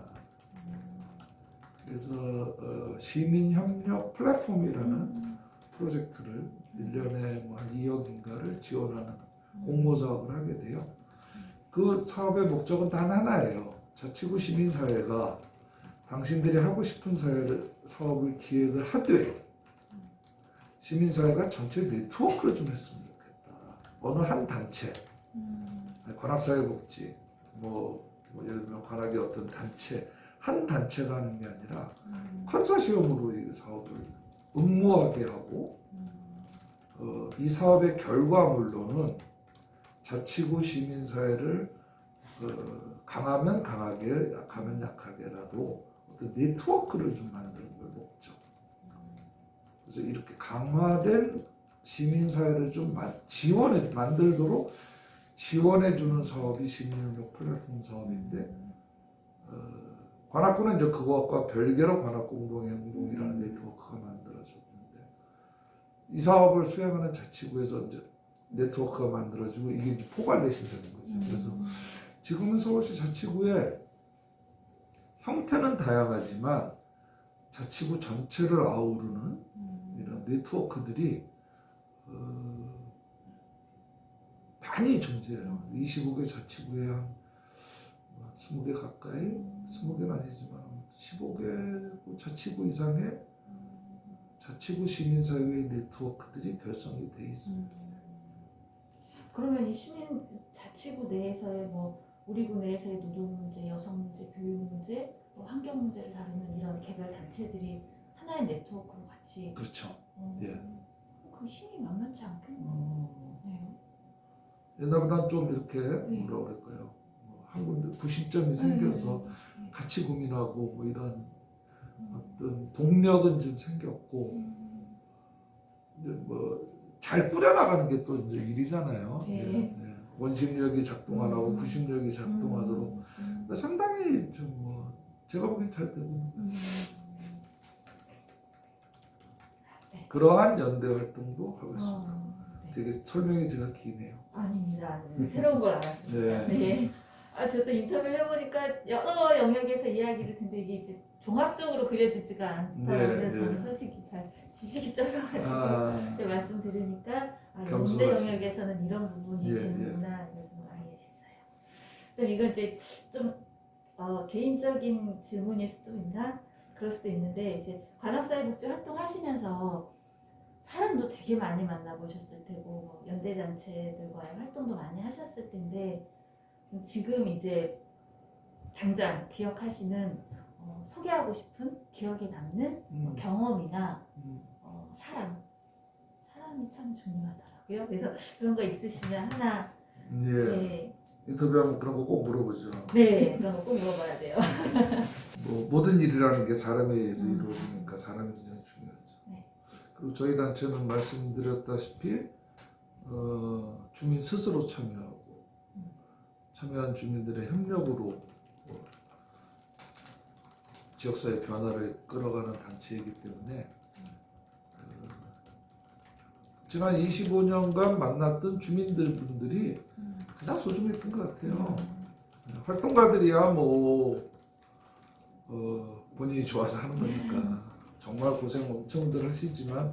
그래서 시민협력 플랫폼이라는 프로젝트를 1년에 뭐 한 2억인가를 지원하는 공모 사업을 하게 돼요. 그 사업의 목적은 단 하나예요. 자치구 시민사회가 당신들이 하고 싶은 사업을 기획을 하되 시민사회가 전체 네트워크를 좀 했으면 좋겠다. 어느 한 단체, 관악사회복지, 뭐 예를 들면 관악의 어떤 단체, 한 단체가 하는 게 아니라 컨소시엄으로 이 사업을 음무하게 하고 이 사업의 결과물로는 자치구 시민사회를 강하면 강하게, 약하면 약하게라도 어떤 네트워크를 좀 만드는 걸 목적. 그래서 이렇게 강화된 시민사회를 좀 만들도록 지원해주는 사업이 시민협력 플랫폼 사업인데 관악구는 이제 그것과 별개로 관악공동행동이라는 네트워크가 만들어졌는데 이 사업을 수행하는 자치구에서 이제 네트워크가 만들어지고 이게 이제 포괄내신 되는 거죠. 그래서 지금은 서울시 자치구의 형태는 다양하지만 자치구 전체를 아우르는 이런 네트워크들이 많이 존재해요. 25개 자치구에 한 20개 가까이, 20개는 아니지만 15개 자치구 이상의 자치구 시민사회의 네트워크들이 결성이 돼 있습니다. 그러면 이 시민 자치구 내에서의 뭐 우리 구 내에서의 노동 문제, 여성 문제, 교육 문제, 뭐 환경 문제를 다루는 이런 개별 단체들이 하나의 네트워크로 같이 그렇죠. 예. 그 힘이 만만치 않겠네요. 네. 옛날보다 좀 이렇게 뭐라 그럴까요? 한 군데 구심점이 생겨서 같이 고민하고 뭐 이런 어떤 동력은 좀 생겼고 이제 뭐 잘 꾸려나가는 게 또 이제 일이잖아요. 네. 네. 원심력이 작동 안 하고 구심력이 작동하도록 상당히 좀 뭐 제가 보기엔 잘 되고 그러한 연대 활동도 하고 있습니다. 네. 되게 설명이 제가 기네요. 아닙니다. 새로운 걸 알았습니다. 네. 네. 저도 인터뷰를 해보니까 여러 영역에서 이야기를 듣는데 이게 이제 종합적으로 그려지지가 않더라고요. 네, 저는 네. 솔직히 잘 지식이 적어가지고 아, 말씀 들으니까 연대 겸손하시- 영역에서는 이런 부분이 예, 되는구나 이걸 좀 알게 됐어요. 그럼 이건 이제 좀 개인적인 질문일 수도 있나? 그럴 수도 있는데 이제 관악사회복지 활동하시면서 사람도 되게 많이 만나보셨을 테고 뭐 연대단체들과의 활동도 많이 하셨을 텐데 지금 이제 당장 기억하시는 소개하고 싶은 기억에 남는 경험이나 사람이 참 중요하더라고요. 그래서 그런 거 있으시면 하나 예. 네, 인터뷰하면 그런 거 꼭 물어보죠. 네 그런 거 꼭 물어봐야 돼요. 뭐 모든 일이라는 게 사람에 의해서 이루어지니까 사람이 굉장히 중요하죠. 네. 그리고 저희 단체는 말씀드렸다시피 주민 스스로 참여하고 참여한 주민들의 협력으로 지역사회 변화를 끌어가는 단체이기 때문에 지난 25년간 만났던 주민들분들이 가장 소중했던 것 같아요. 활동가들이야 뭐 본인이 좋아서 하는 거니까 정말 고생 엄청들 하시지만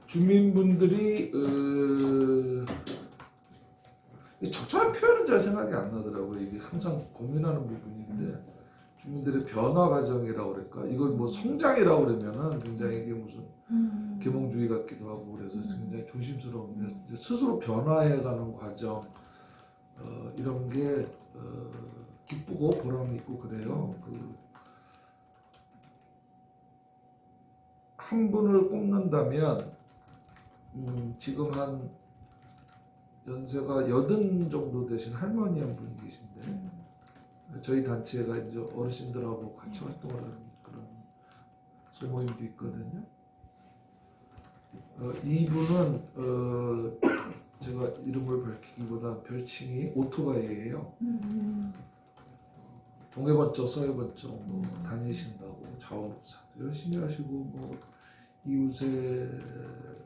주민분들이 적절한 표현은 잘 생각이 안 나더라고요. 이게 항상 고민하는 부분인데 주민들의 변화 과정이라고 그럴까? 이걸 뭐 성장이라고 그러면은 굉장히 이게 무슨 계몽주의 같기도 하고 그래서 굉장히 조심스러운데 이제 스스로 변화해가는 과정 이런 게 기쁘고 보람 있고 그래요. 한 분을 꼽는다면 지금 한 연세가 80 정도 되신 할머니 한 분이 계신데 저희 단체가 이제 어르신들하고 같이 활동을 하는 그런 소모임도 있거든요. 이분은 제가 이름을 밝히기보다 별칭이 오토바이예요. 동해 번쩍 서해 번쩍 뭐 다니신다고 자원봉사 열심히 하시고 뭐 이웃의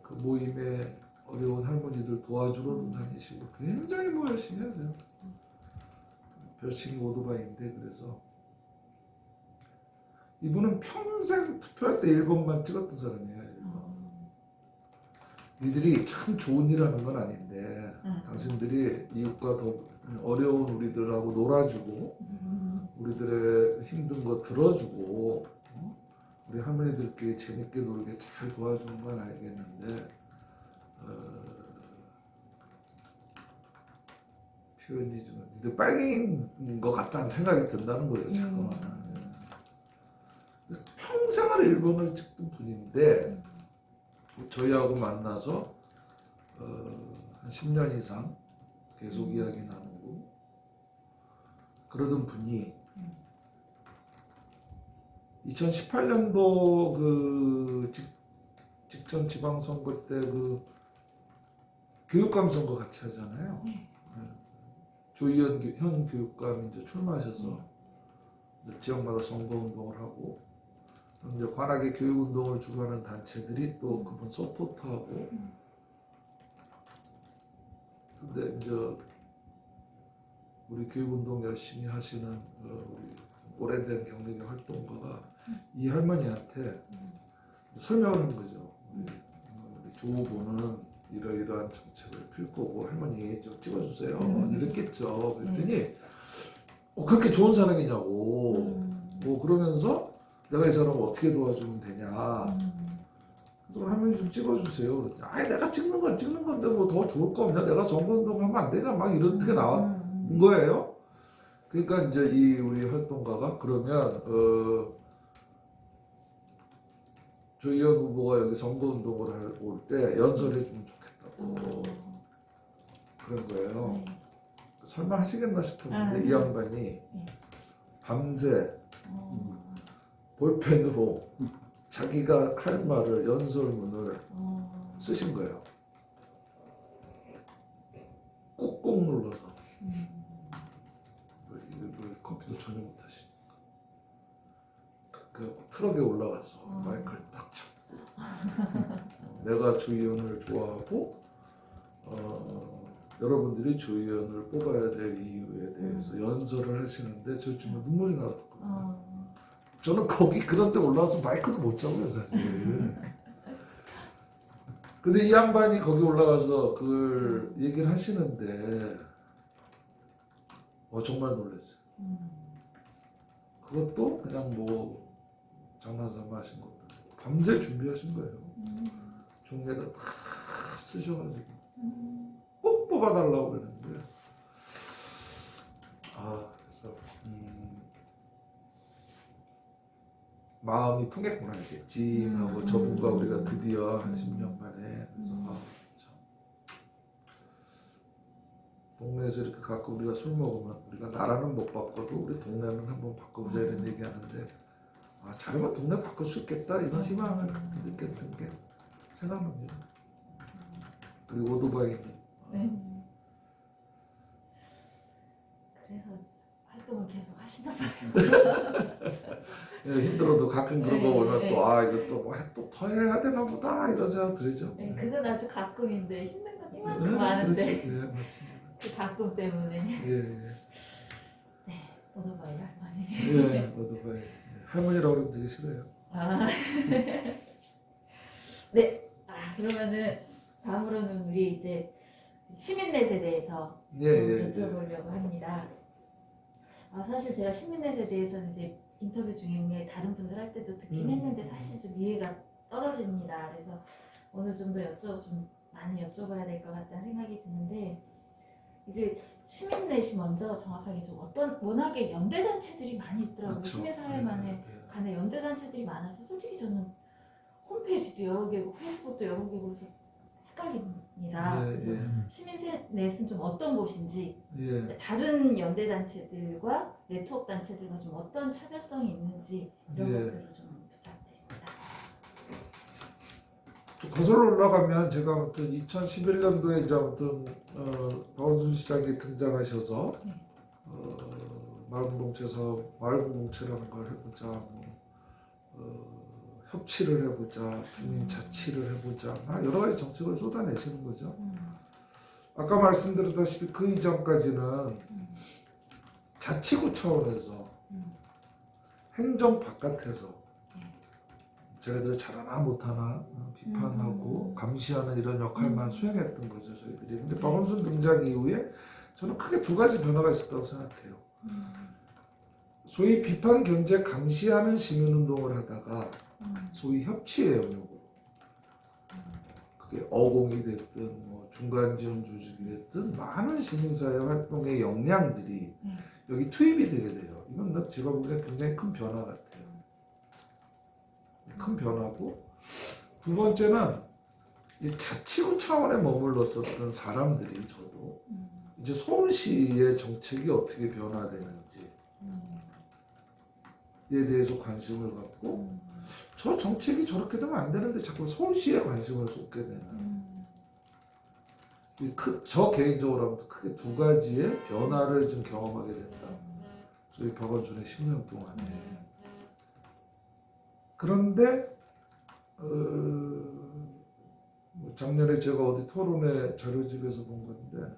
그 모임에 어려운 할머니들 도와주러 다니시고 굉장히 뭐 열심히 하세요. 별칭이 오토바이인데 그래서 이분은 평생 투표할 때 1번만 찍었던 사람이에요. 1번. 니들이 참 좋은 일 하는 건 아닌데 당신들이 이웃과 더 어려운 우리들하고 놀아주고 우리들의 힘든 거 들어주고 우리 할머니들끼리 재밌게 놀게 잘 도와주는 건 알겠는데 표현이 좀 니들 빨갱이인 것 같다는 생각이 든다는 거예요. 자꾸만. 평생을 일본을 찍던 분인데 저희하고 만나서 한 10년 이상 계속 이야기 나누고 그러던 분이 2018년도 그 직전 지방선거 때 그 교육감 선거 같이 하잖아요. 조희연 현 교육감이 이제 출마하셔서 지역마다 선거운동을 하고 이제 관악의 교육운동을 주관하는 단체들이 또 그분 서포트하고 근데 이제 우리 교육운동 열심히 하시는 우리 오래된 경력의 활동가가 이 할머니한테 설명을 한 거죠. 우리 조후보는 이러이러한 정책을 필 거고 할머니 좀 찍어주세요. 이랬겠죠. 그랬더니 그렇게 좋은 사람이냐고 뭐 그러면서 내가 이 사람을 어떻게 도와주면 되냐. 그래서 할머니 좀 찍어주세요. 그랬더니 아이 내가 찍는 건데 뭐 더 좋을 거 없냐. 내가 선거운동 하면 안 되냐. 막 이렇게 나온 거예요. 그러니까 이제 이 우리 활동가가 그러면 조희연 후보가 여기 선거운동을 올 때 연설해주면 좋겠다고 그런 거예요. 설마 하시겠나 싶었는데 이 양반이 밤새 볼펜으로 자기가 할 말을 연설문을 쓰신 거예요. 그 트럭에 올라가서 마이크를 딱 잡고 내가 주의원을 좋아하고 여러분들이 주의원을 뽑아야 될 이유에 대해서 연설을 하시는데 저 정말 눈물이 나왔거든요. 저는 거기 그런 데 올라와서 마이크도 못 잡아요 사실. 근데 이 양반이 거기 올라가서 그걸 얘기를 하시는데 정말 놀랐어요. 그것도 그냥 뭐 장난삼아 하신 것도 아니고 밤새 준비하신 거예요. 종이에다 다 쓰셔가지고 꼭 뽑아달라고 그러는데 그래서 마음이 통했구나 이게 찜하고 저분과 우리가 드디어 한 10년 만에 그래서 참 동네에서 이렇게 가끔 우리가 술 먹으면 우리가 나라는 못 바꿔도 우리 동네는 한번 바꿔보자 이런 얘기하는데 잘하면 동네 바꿀 수 있겠다 이런 희망을 느꼈던 게 생각납니다. 그리고 오토바이님 그래서 활동을 계속 하시나 봐요. 힘들어도 가끔 그런 거 보면 또 이것도 더 해야 되나 보다 이런 생각 들죠. 그건 아주 가끔인데 힘든 건 이만큼 많은데 그렇죠. 맞습니다. 그 가끔 때문에 예. 오토바이 할머니. 오토바이 할머니라고 하면 되게 싫어요. 네. 그러면은 다음으로는 우리 이제 시민넷에 대해서 좀 여쭤보려고 합니다. 사실 제가 시민넷에 대해서는 이제 인터뷰 중에 다른 분들 할 때도 듣긴 했는데 사실 좀 이해가 떨어집니다. 그래서 오늘 좀 더 좀 많이 여쭤봐야 될 것 같다는 생각이 드는데 이제 시민넷이 먼저 정확하게 좀 워낙에 연대단체들이 많이 있더라고요. 그렇죠. 시민사회만에 간에 연대단체들이 많아서 솔직히 저는 홈페이지도 여러 개고 페이스북도 여러 개고 그래서 헷갈립니다. 그래서 시민넷은 좀 어떤 곳인지 다른 연대단체들과 네트워크 단체들과 좀 어떤 차별성이 있는지 이런 것들을 좀 부탁드립니다. 거슬러 올라가면 제가 아무튼 2011년도에 이제 아무튼 박원순 시장이 등장하셔서 마을공동체 사업, 마을공동체라는 걸 해보자, 협치를 해보자, 주민 자치를 해보자, 여러 가지 정책을 쏟아내시는 거죠. 아까 말씀드렸다시피 그 이전까지는 자치구 차원에서 행정 바깥에서 쟤네들 잘하나 못하나 비판하고 감시하는 이런 역할만 수행했던 거죠 저희들이. 근데 박원순 등장 이후에 저는 크게 두 가지 변화가 있었다고 생각해요. 소위 비판 견제 감시하는 시민운동을 하다가 소위 협치의 영역으로 그게 어공이 됐든 뭐 중간지원 조직이 됐든 많은 시민사회 활동의 역량들이 여기 투입이 되게 돼요. 이건 제가 보기엔 굉장히 큰 변화 같아요. 큰 변화고, 두 번째는 이 자치구 차원에 머물렀었던 사람들이 저도 이제 서울시의 정책이 어떻게 변화되는지에 대해서 관심을 갖고 저 정책이 저렇게 되면 안 되는데 자꾸 서울시에 관심을 쏟게 되는 저 개인적으로 하면 크게 두 가지의 변화를 좀 경험하게 됐다. 저희 박원순의 10년 동안에. 그런데 작년에 제가 어디 토론회 자료집에서 본 건데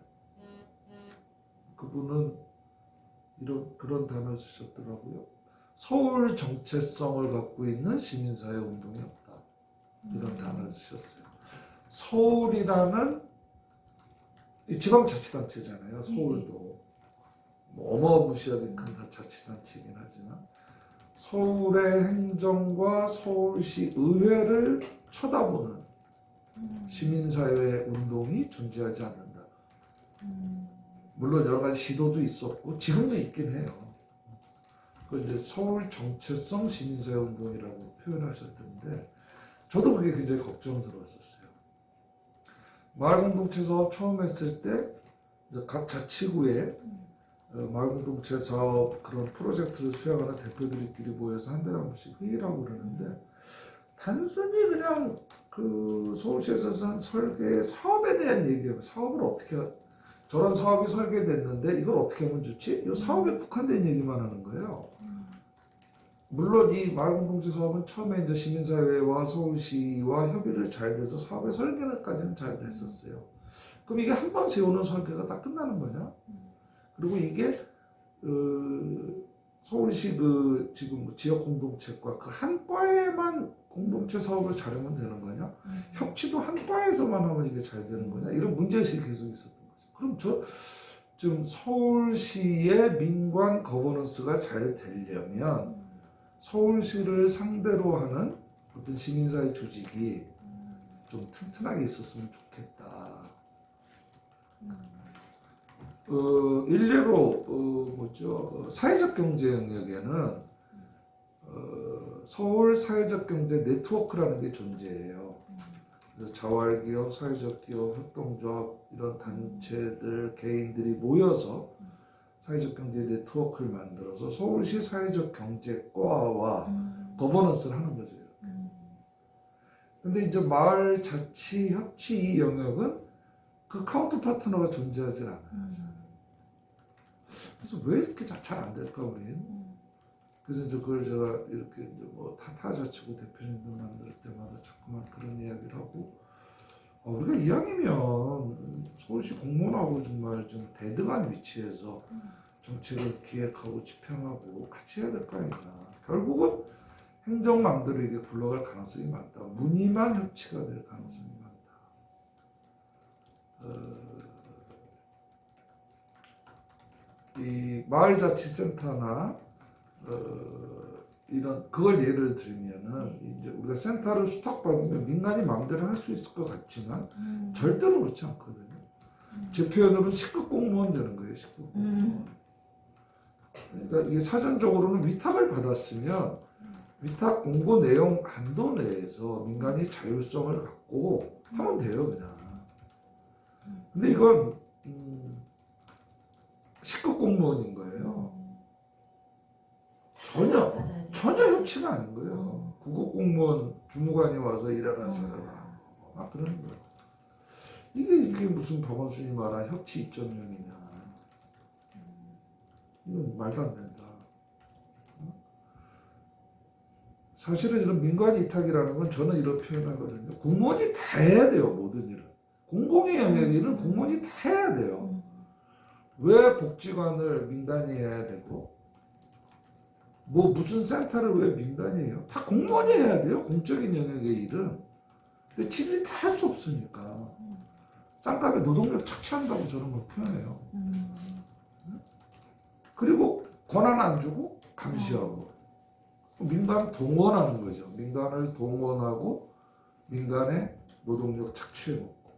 그분은 그런 단어를 쓰셨더라고요. 서울 정체성을 갖고 있는 시민사회 운동이 없다. 이런 단어를 쓰셨어요. 서울이라는 지방자치단체잖아요. 서울도 뭐 어마무시하게 큰 자치단체이긴 하지만 서울의 행정과 서울시 의회를 쳐다보는 시민사회 운동이 존재하지 않는다. 물론 여러 가지 시도도 있었고 지금도 있긴 해요. 그 이제 서울 정체성 시민사회 운동이라고 표현하셨던데 저도 그게 굉장히 걱정스러웠었어요. 마을공동체 사업 처음 했을 때 각 자치구에 마을공동체 사업 그런 프로젝트를 수행하는 대표들끼리 모여서 한 달에 한 번씩 회의를 하고 그러는데 단순히 그냥 그 서울시에서 한 설계 사업에 대한 얘기예요. 사업을 어떻게 저런 사업이 설계됐는데 이걸 어떻게 하면 좋지? 이 사업에 국한된 얘기만 하는 거예요. 물론 이 마을공동체 사업은 처음에 이제 시민사회와 서울시와 협의를 잘 돼서 사업의 설계까지는 잘 됐었어요. 그럼 이게 한 번 세우는 설계가 다 끝나는 거냐? 그리고 이게 서울시 그 지금 지역 공동체과 그 한 과에만 공동체 사업을 잘하면 되는 거냐? 협치도 한 과에서만 하면 이게 잘 되는 거냐? 이런 문제의식이 계속 있었던 거죠. 그럼 지금 서울시의 민관 거버넌스가 잘 되려면 서울시를 상대로 하는 어떤 시민사회 조직이 좀 튼튼하게 있었으면 좋겠다. 일례로 사회적 경제 영역에는 서울 사회적 경제 네트워크라는 게 존재해요. 그래서 자활기업, 사회적 기업, 협동조합 이런 단체들, 개인들이 모여서 사회적 경제 네트워크를 만들어서 서울시 사회적 경제과와 거버넌스를 하는 거죠. 근데 이제 마을 자치 협치 이 영역은 그 카운터 파트너가 존재하지 않아요. 그래서 왜 이렇게 잘 안 될까 우린? 그래서 이제 그걸 제가 이렇게 이제 뭐 타자치구 대표님들 만들 때마다 자꾸만 그런 이야기를 하고, 우리가 이왕이면 서울시 공무원하고 정말 좀 대등한 위치에서 정책을 기획하고 집행하고 같이 해야 될 거 아닌가. 결국은 행정망대로 이게 굴러갈 가능성이 많다. 무늬만 협치가 될 가능성이 많다. 이 마을자치센터나 이런 그걸 예를 들면은 이제 우리가 센터를 수탁받으면 민간이 마음대로 할 수 있을 것 같지만 절대로 그렇지 않거든요. 제 표현으로는 식급 공무원 되는 거예요. 식급 공무원. 그러니까 이게 사전적으로는 위탁을 받았으면 위탁 공고 내용 한도 내에서 민간이 자율성을 갖고 하면 돼요, 그냥. 근데 이건 식급 공무원인 거예요. 전혀 협치가 아닌 거예요. 국어 공무원 주무관이 와서 일하라 저라라 그러는 거예요. 이게 무슨 박원순이 말한 협치 2.0이냐? 이건 말도 안 된다. 사실은 이런 민간 위탁이라는 건 저는 이런 표현하거든요. 공무원이 다 해야 돼요, 모든 일은. 공공의 영역일은 공무원이 다 해야 돼요. 왜 복지관을 민간이 해야 되고, 뭐 무슨 센터를 왜 민간이 해요? 다 공무원이 해야 돼요, 공적인 영역의 일은. 근데 지들이 다 할 수 없으니까 쌍값에 노동력 착취한다고 저는 뭐 표현해요. 그리고 권한 안 주고 감시하고 민간 동원하는 거죠. 민간을 동원하고 민간의 노동력 착취해먹고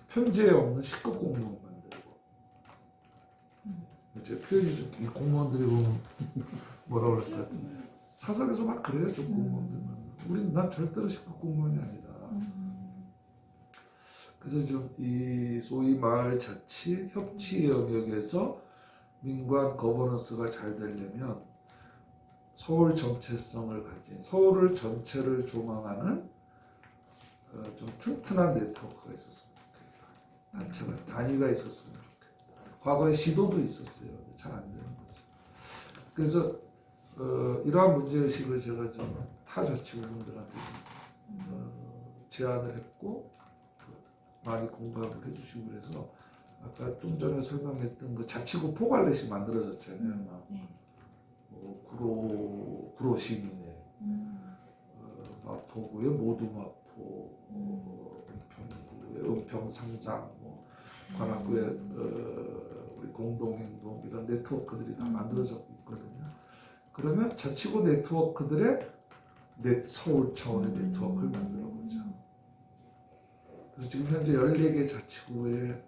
편제에 없는 식급 공무원 만들고. 제 표현이 좀 이 공무원들이 보면 뭐라 그럴 것 같은데 사석에서 막 그래요, 좀 공무원들만. 난 절대로 식급 공무원이 아니다. 그래서 좀 이 소위 마을 자치 협치 영역에서 민관 거버넌스가 잘 되려면 서울 정체성을 가진 서울 전체를 조망하는 좀 튼튼한 네트워크가 있었으면 좋겠다. 단체가 단위가 있었으면 좋겠다. 과거에 시도도 있었어요. 잘 안 되는 거죠. 그래서 이러한 문제의식을 제가 좀 타자치구분들한테 제안을 했고 많이 공감을 해주시고 그래서 아까 좀 전에 설명했던 그 자치구 포괄렛이 만들어졌잖아요. 구로 시민회, 마포구의 모두마포, 은평구의 은평상상, 관악구의 우리 공동행동 이런 네트워크들이 다 만들어져 있거든요. 그러면 자치구 네트워크들의 서울 차원의 네트워크를 만들어 보자. 그래서 지금 현재 14개 자치구의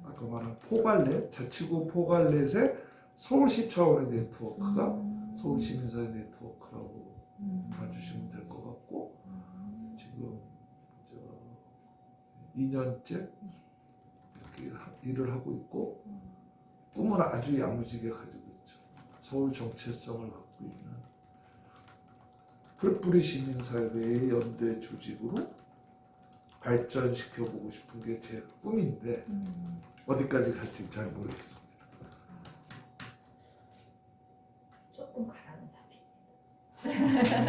아까 말한 포괄렛, 자치구 포괄렛의 서울시 차원의 네트워크가 서울시민사회 네트워크라고 봐주시면 될 것 같고 지금 2년째 이렇게 일을 하고 있고 꿈을 아주 야무지게 가지고 있죠. 서울 정체성을 갖고 있는 풀뿌리 시민사회의 연대 조직으로 발전시켜보고 싶은 게 제 꿈인데 어디까지 갈지 잘 모르겠습니다. 조금 가라는 잡히.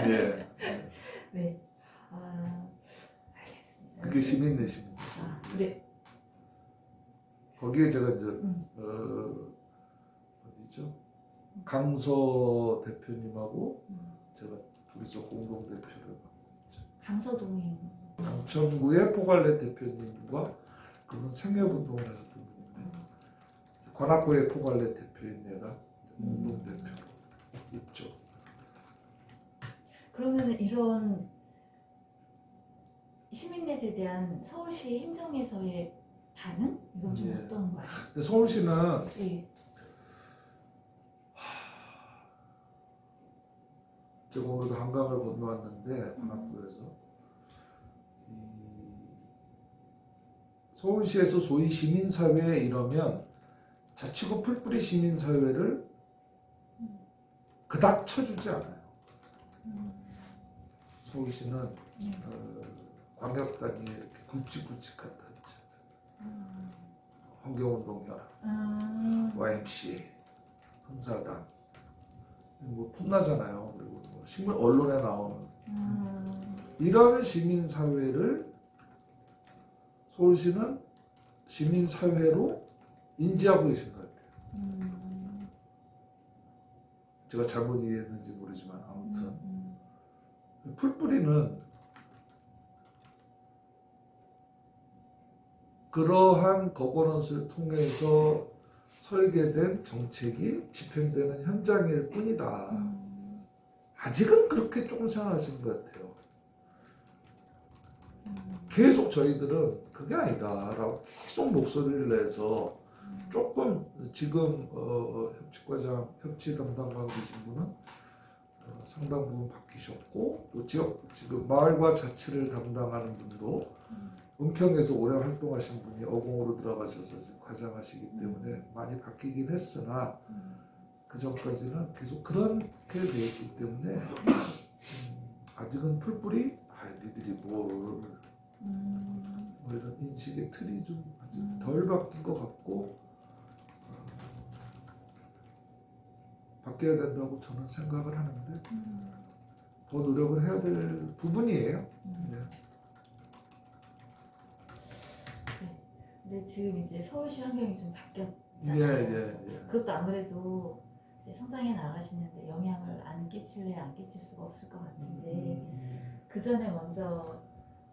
예. 네. 아, 알겠습니다. 그게 시민 내십니다. 아, 그래. 거기에 제가 이제 어디죠? 강서 대표님하고 제가 둘이서 공동 대표를 맡고 있죠. 강서동이 강천구의 포괄렛 대표님과 그분 생협운동을 하셨던 분인데 관악구의 포괄렛 대표인 내가 공동 대표로 있죠. 그러면 이런 시민넷에 대한 서울시 행정에서의 반응? 이건 좀 예. 어떤가요? 근데 서울시는 예. 제가 오늘도 한강을 건너왔는데 관악구에서 서울시에서 소위 시민사회 이러면 자치구 풀뿌리 시민사회를 그닥 쳐주지 않아요. 서울시는 예. 광역단위 이렇게 굵직굵직한 단체, 환경운동연합, YMCA, 흥사단 뭐 폼나잖아요. 그리고 뭐 신문 언론에 나오는 이런 시민사회를 서울시는 시민사회로 인지하고 계신 것 같아요. 제가 잘못 이해했는지 모르지만 아무튼 풀뿌리는 그러한 거버넌스를 통해서 설계된 정책이 집행되는 현장일 뿐이다. 아직은 그렇게 조금 생각하시는 것 같아요. 계속 저희들은 그게 아니다라고 계속 목소리를 내서 조금 지금 협치과장, 협치 담당관 계신 분은 상당 부분 바뀌셨고 또 지금 마을과 자치를 담당하는 분도 은평에서 오래 활동하신 분이 어공으로 들어가셔서 지금 과장하시기 때문에 많이 바뀌긴 했으나 그 전까지는 계속 그렇게 되어 있기 때문에 아직은 풀뿌리 니들이 뭐 이런 인식의 틀이 좀 아직 덜 바뀐 것 같고 바뀌어야 된다고 저는 생각을 하는데 더 노력을 해야 될 부분이에요. 네. 근데 지금 이제 서울시 환경이 좀 바뀌었잖아요. 예. 그것도 아무래도 이제 성장해 나가시는데 영향을 안 끼칠래 안 끼칠 수가 없을 것 같은데 그 전에 먼저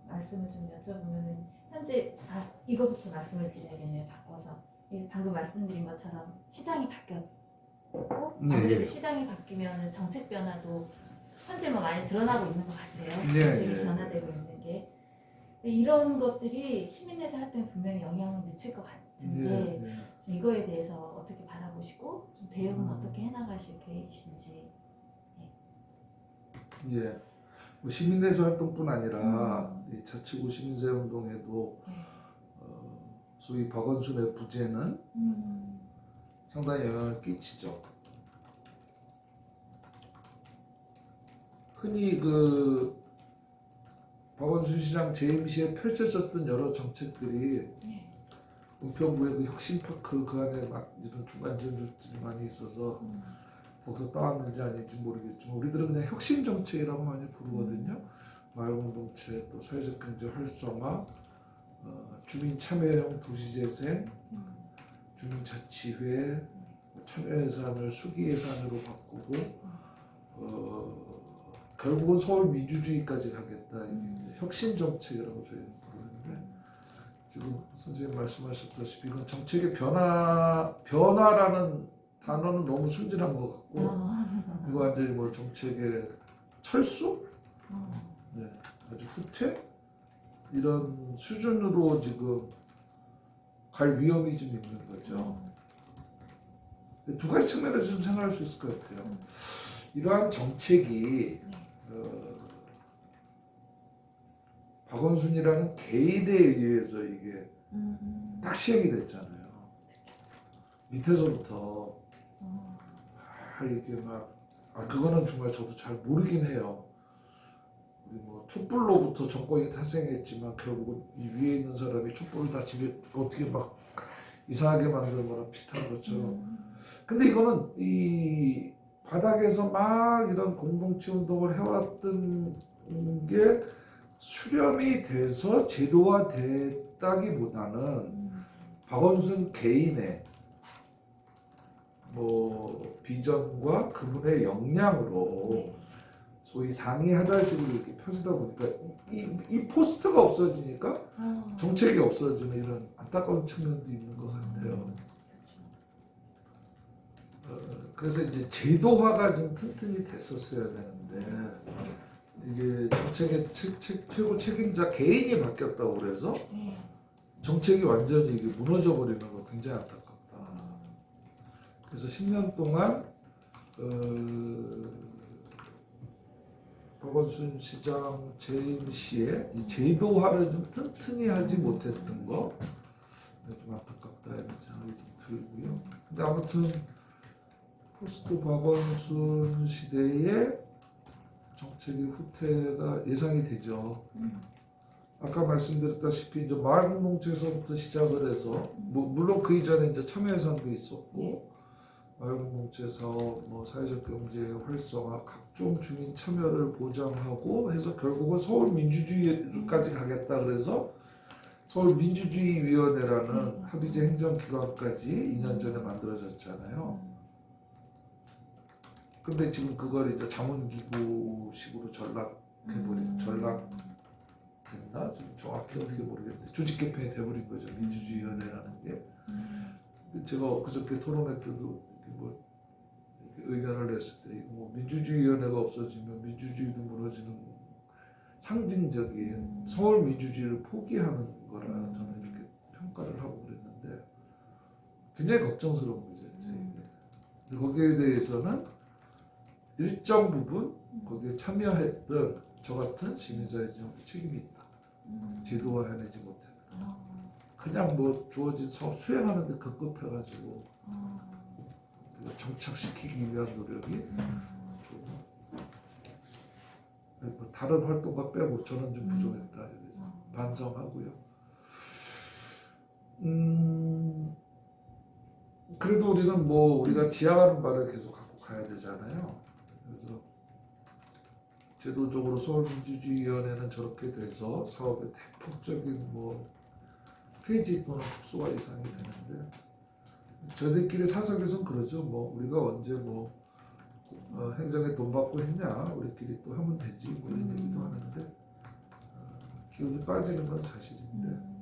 말씀을 좀 여쭤보면은 현재 이거부터 말씀을 드려야겠네요. 바꿔서 방금 말씀드린 것처럼 시장이 바뀌었고 아무래도 시장이 바뀌면은 정책 변화도 현재 뭐 많이 드러나고 있는 것 같아요. 정책이 변화되고 있는 게 이런 것들이 시민내세 활동에 분명히 영향을 미칠 것 같은데 좀 이거에 대해서 어떻게 바라보시고 좀 대응은 어떻게 해나가실 계획이신지. 예. 뭐 시민내세 활동뿐 아니라 이 자치구 시민사회 운동에도 소위 박원순의 부재는 상당히 영향을 끼치죠. 흔히 그 박원순 시장 재임 시에 펼쳐졌던 여러 정책들이 은평구에도 혁신파크 그 안에 막 이런 중간 지원들이 많이 있어서 거기서 따왔는지 아닌지 모르겠지만 우리들은 그냥 혁신 정책이라고 많이 부르거든요. 마을공동체, 또 사회적 경제 활성화, 주민 참여형 도시재생, 주민자치회, 참여예산을 수기예산으로 바꾸고 결국은 서울 민주주의까지 가겠다. 이게 혁신 정책이라고 저희는 부르는데 지금 선생님 말씀하셨다시피 이건 정책의 변화라는 단어는 너무 순진한 것 같고 이거 완전히 뭐 정책의 철수? 네, 아주 후퇴? 이런 수준으로 지금 갈 위험이 좀 있는 거죠. 두 가지 측면에서 좀 생각할 수 있을 것 같아요. 이러한 정책이 박원순이라는 개인에 의해서 이게 딱 시행이 됐잖아요. 밑에서부터 이게 막 그거는 정말 저도 잘 모르긴 해요. 우리 뭐 촛불로부터 정권이 탄생했지만 결국은 이 위에 있는 사람이 촛불을 다 집에 어떻게 막 이상하게 만든 거랑 비슷한 것처럼. 근데 이거는 이 바닥에서 막 이런 공동체 운동을 해왔던 게 수렴이 돼서 제도화됐다기보다는 박원순 개인의 뭐 비전과 그분의 역량으로 소위 상위 하달식으로 이렇게 펴지다 보니까 이 포스트가 없어지니까 정책이 없어지는 이런 안타까운 측면도 있는 것 같아요. 그래서 이제 제도화가 좀 튼튼히 됐었어야 되는데 이게 정책의 최고 책임자 개인이 바뀌었다고 그래서 정책이 완전히 이게 무너져 버리는 거 굉장히 안타깝다. 그래서 10년 동안 박원순 시장 재임 시에 이 제도화를 좀 튼튼히 하지 못했던 거 좀 안타깝다 이런 생각이 좀 들고요. 근데 아무튼 포스트 박원순 시대의 정책의 후퇴가 예상이 되죠. 아까 말씀드렸다시피 이제 마을 공동체에서부터 시작을 해서 뭐 물론 그 이전에 이제 참여 예산도 있었고 마을 공동체 사업, 뭐 사회적 경제 활성화, 각종 주민 참여를 보장하고 해서 결국은 서울 민주주의까지 가겠다 그래서 서울 민주주의위원회라는 합의제 행정기관까지 2년 전에 만들어졌잖아요. 근데 지금 그걸 이제 자문기구식으로 전락됐나? 지금 정확히 어떻게 모르겠는데 조직 개편이 돼버린 거죠. 민주주의위원회라는 게. 제가 그저께 토론회 때도 뭐 의견을 냈을 때 뭐 민주주의위원회가 없어지면 민주주의도 무너지는 상징적인 서울 민주주의를 포기하는 거라 저는 이렇게 평가를 하고 그랬는데 굉장히 걱정스러운 거죠. 이제 거기에 대해서는 일정 부분 거기에 참여했던 저 같은 시민사회 지형도 책임이 있다. 제도화해내지 못했다. 그냥 뭐 주어진 사업 수행하는데 급급해가지고 정착시키기 위한 노력이 뭐 다른 활동과 빼고 저는 좀 부족했다. 반성하고요. 그래도 우리는 뭐 우리가 지향하는 바를 계속 갖고 가야 되잖아요. 그래서 제도적으로 서울민주주의위원회는 저렇게 돼서 사업의 대폭적인 뭐 폐지 또는 축소가 예상이 되는데 저희들끼리 사석에서는 그러죠. 뭐 우리가 언제 뭐 행정에 돈 받고 했냐 우리끼리 또 하면 되지 뭐 이런 얘기도 하는데 기운이 빠지는 건 사실인데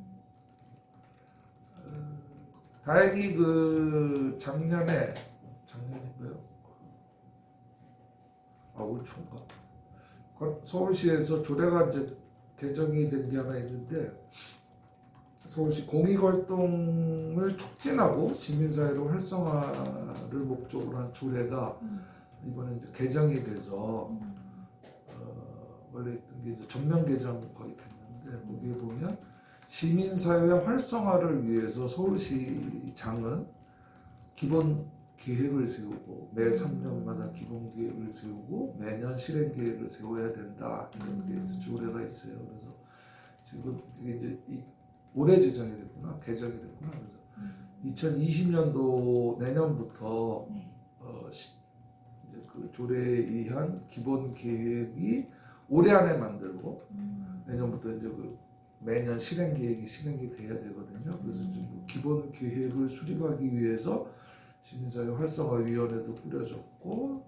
다행히 그 작년인가요? 올 초인가? 서울시에서 조례가 이제 개정이 된 게 하나 있는데 서울시 공익활동을 촉진하고 시민사회로 활성화를 목적으로 한 조례가 이번에 이제 개정이 돼서 원래 있던 게 이제 전면 개정 거의 됐는데 거기에 보면 시민사회 활성화를 위해서 서울시장은 기본 계획을 세우고 매 3년마다 기본 계획을 세우고 매년 실행 계획을 세워야 된다 이런 게 이제 조례가 있어요. 그래서 지금 이게 이제 올해 제정이 됐구나 개정이 됐구나. 그래서 2020년도 내년부터 이제 그 조례에 의한 기본 계획이 올해 안에 만들고 내년부터 이제 그 매년 실행 계획이 실행이 돼야 되거든요. 그래서 지금 기본 계획을 수립하기 위해서 시민사회 활성화위원회도 꾸려졌고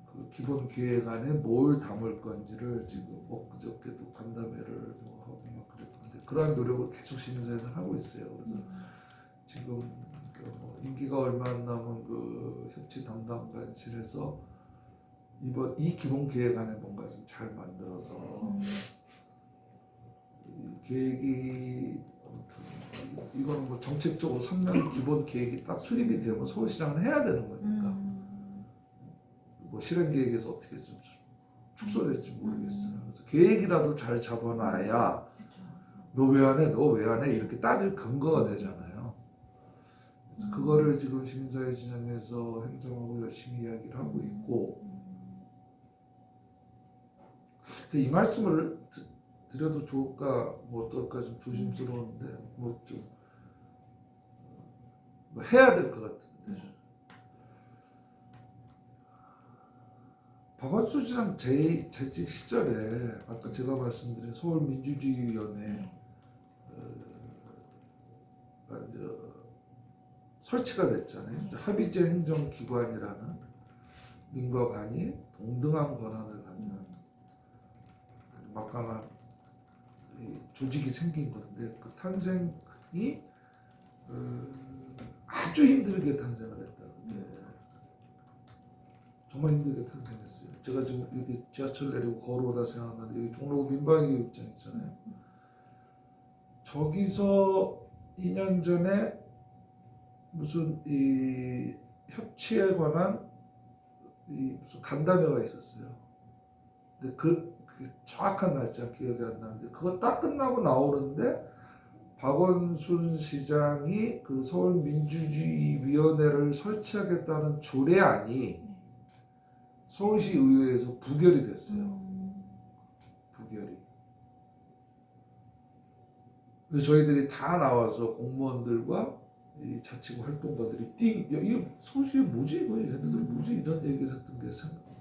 그 기본 계획 안에 뭘 담을 건지를 지금 그저께도 간담회를 뭐 하고 막 그랬는데 그러한 노력을 계속 시민사회는 하고 있어요. 그래서 지금 뭐 임기가 얼마 안 남은 그 협치 담당관실에서 이번 이 기본 계획 안에 뭔가 좀 잘 만들어서 이 계획이 아무튼 이거는 뭐 정책적으로 3년 기본 계획이 딱 수립이 되면 서울시장은 해야 되는 거니까 뭐 실행 계획에서 어떻게 좀 축소될지 모르겠어요. 그래서 계획이라도 잘 잡아놔야 너 왜 안 해? 너 왜 안 해? 이렇게 따질 근거가 되잖아요. 그래서 그거를 지금 시민사회 진영에서 행정하고 열심히 이야기를 하고 있고 이 말씀을 드려도 좋을까 뭐 어떨까 좀 조심스러운데 뭐 좀 뭐 해야 될 것 같은데 박원순 시장 재직 시절에 아까 제가 말씀드린 서울민주주의위원회 네. 이제 설치가 됐잖아요. 네. 이제 합의제 행정기관이라는 민과 관이 동등한 권한을 갖는 막강한 이 조직이 생긴 건데 그 탄생이 아주 힘들게 탄생을 했다. 그게 정말 힘들게 탄생했어요. 제가 지금 여기 지하철 내리고 걸어오다 생각나는데 여기 종로 민방위교육장 있잖아요. 저기서 2년 전에 무슨 이 협치에 관한 이 무슨 간담회가 있었어요. 근데 그 정확한 날짜 기억이 안 나는데 그거 딱 끝나고 나오는데 박원순 시장이 그 서울민주주의위원회를 설치하겠다는 조례안이 서울시 의회에서 부결이 됐어요. 부결이. 그래서 저희들이 다 나와서 공무원들과 이 자치구 활동가들이 이거 서울시에 뭐지 이거 얘네들 뭐지 이런 얘기를 했던 게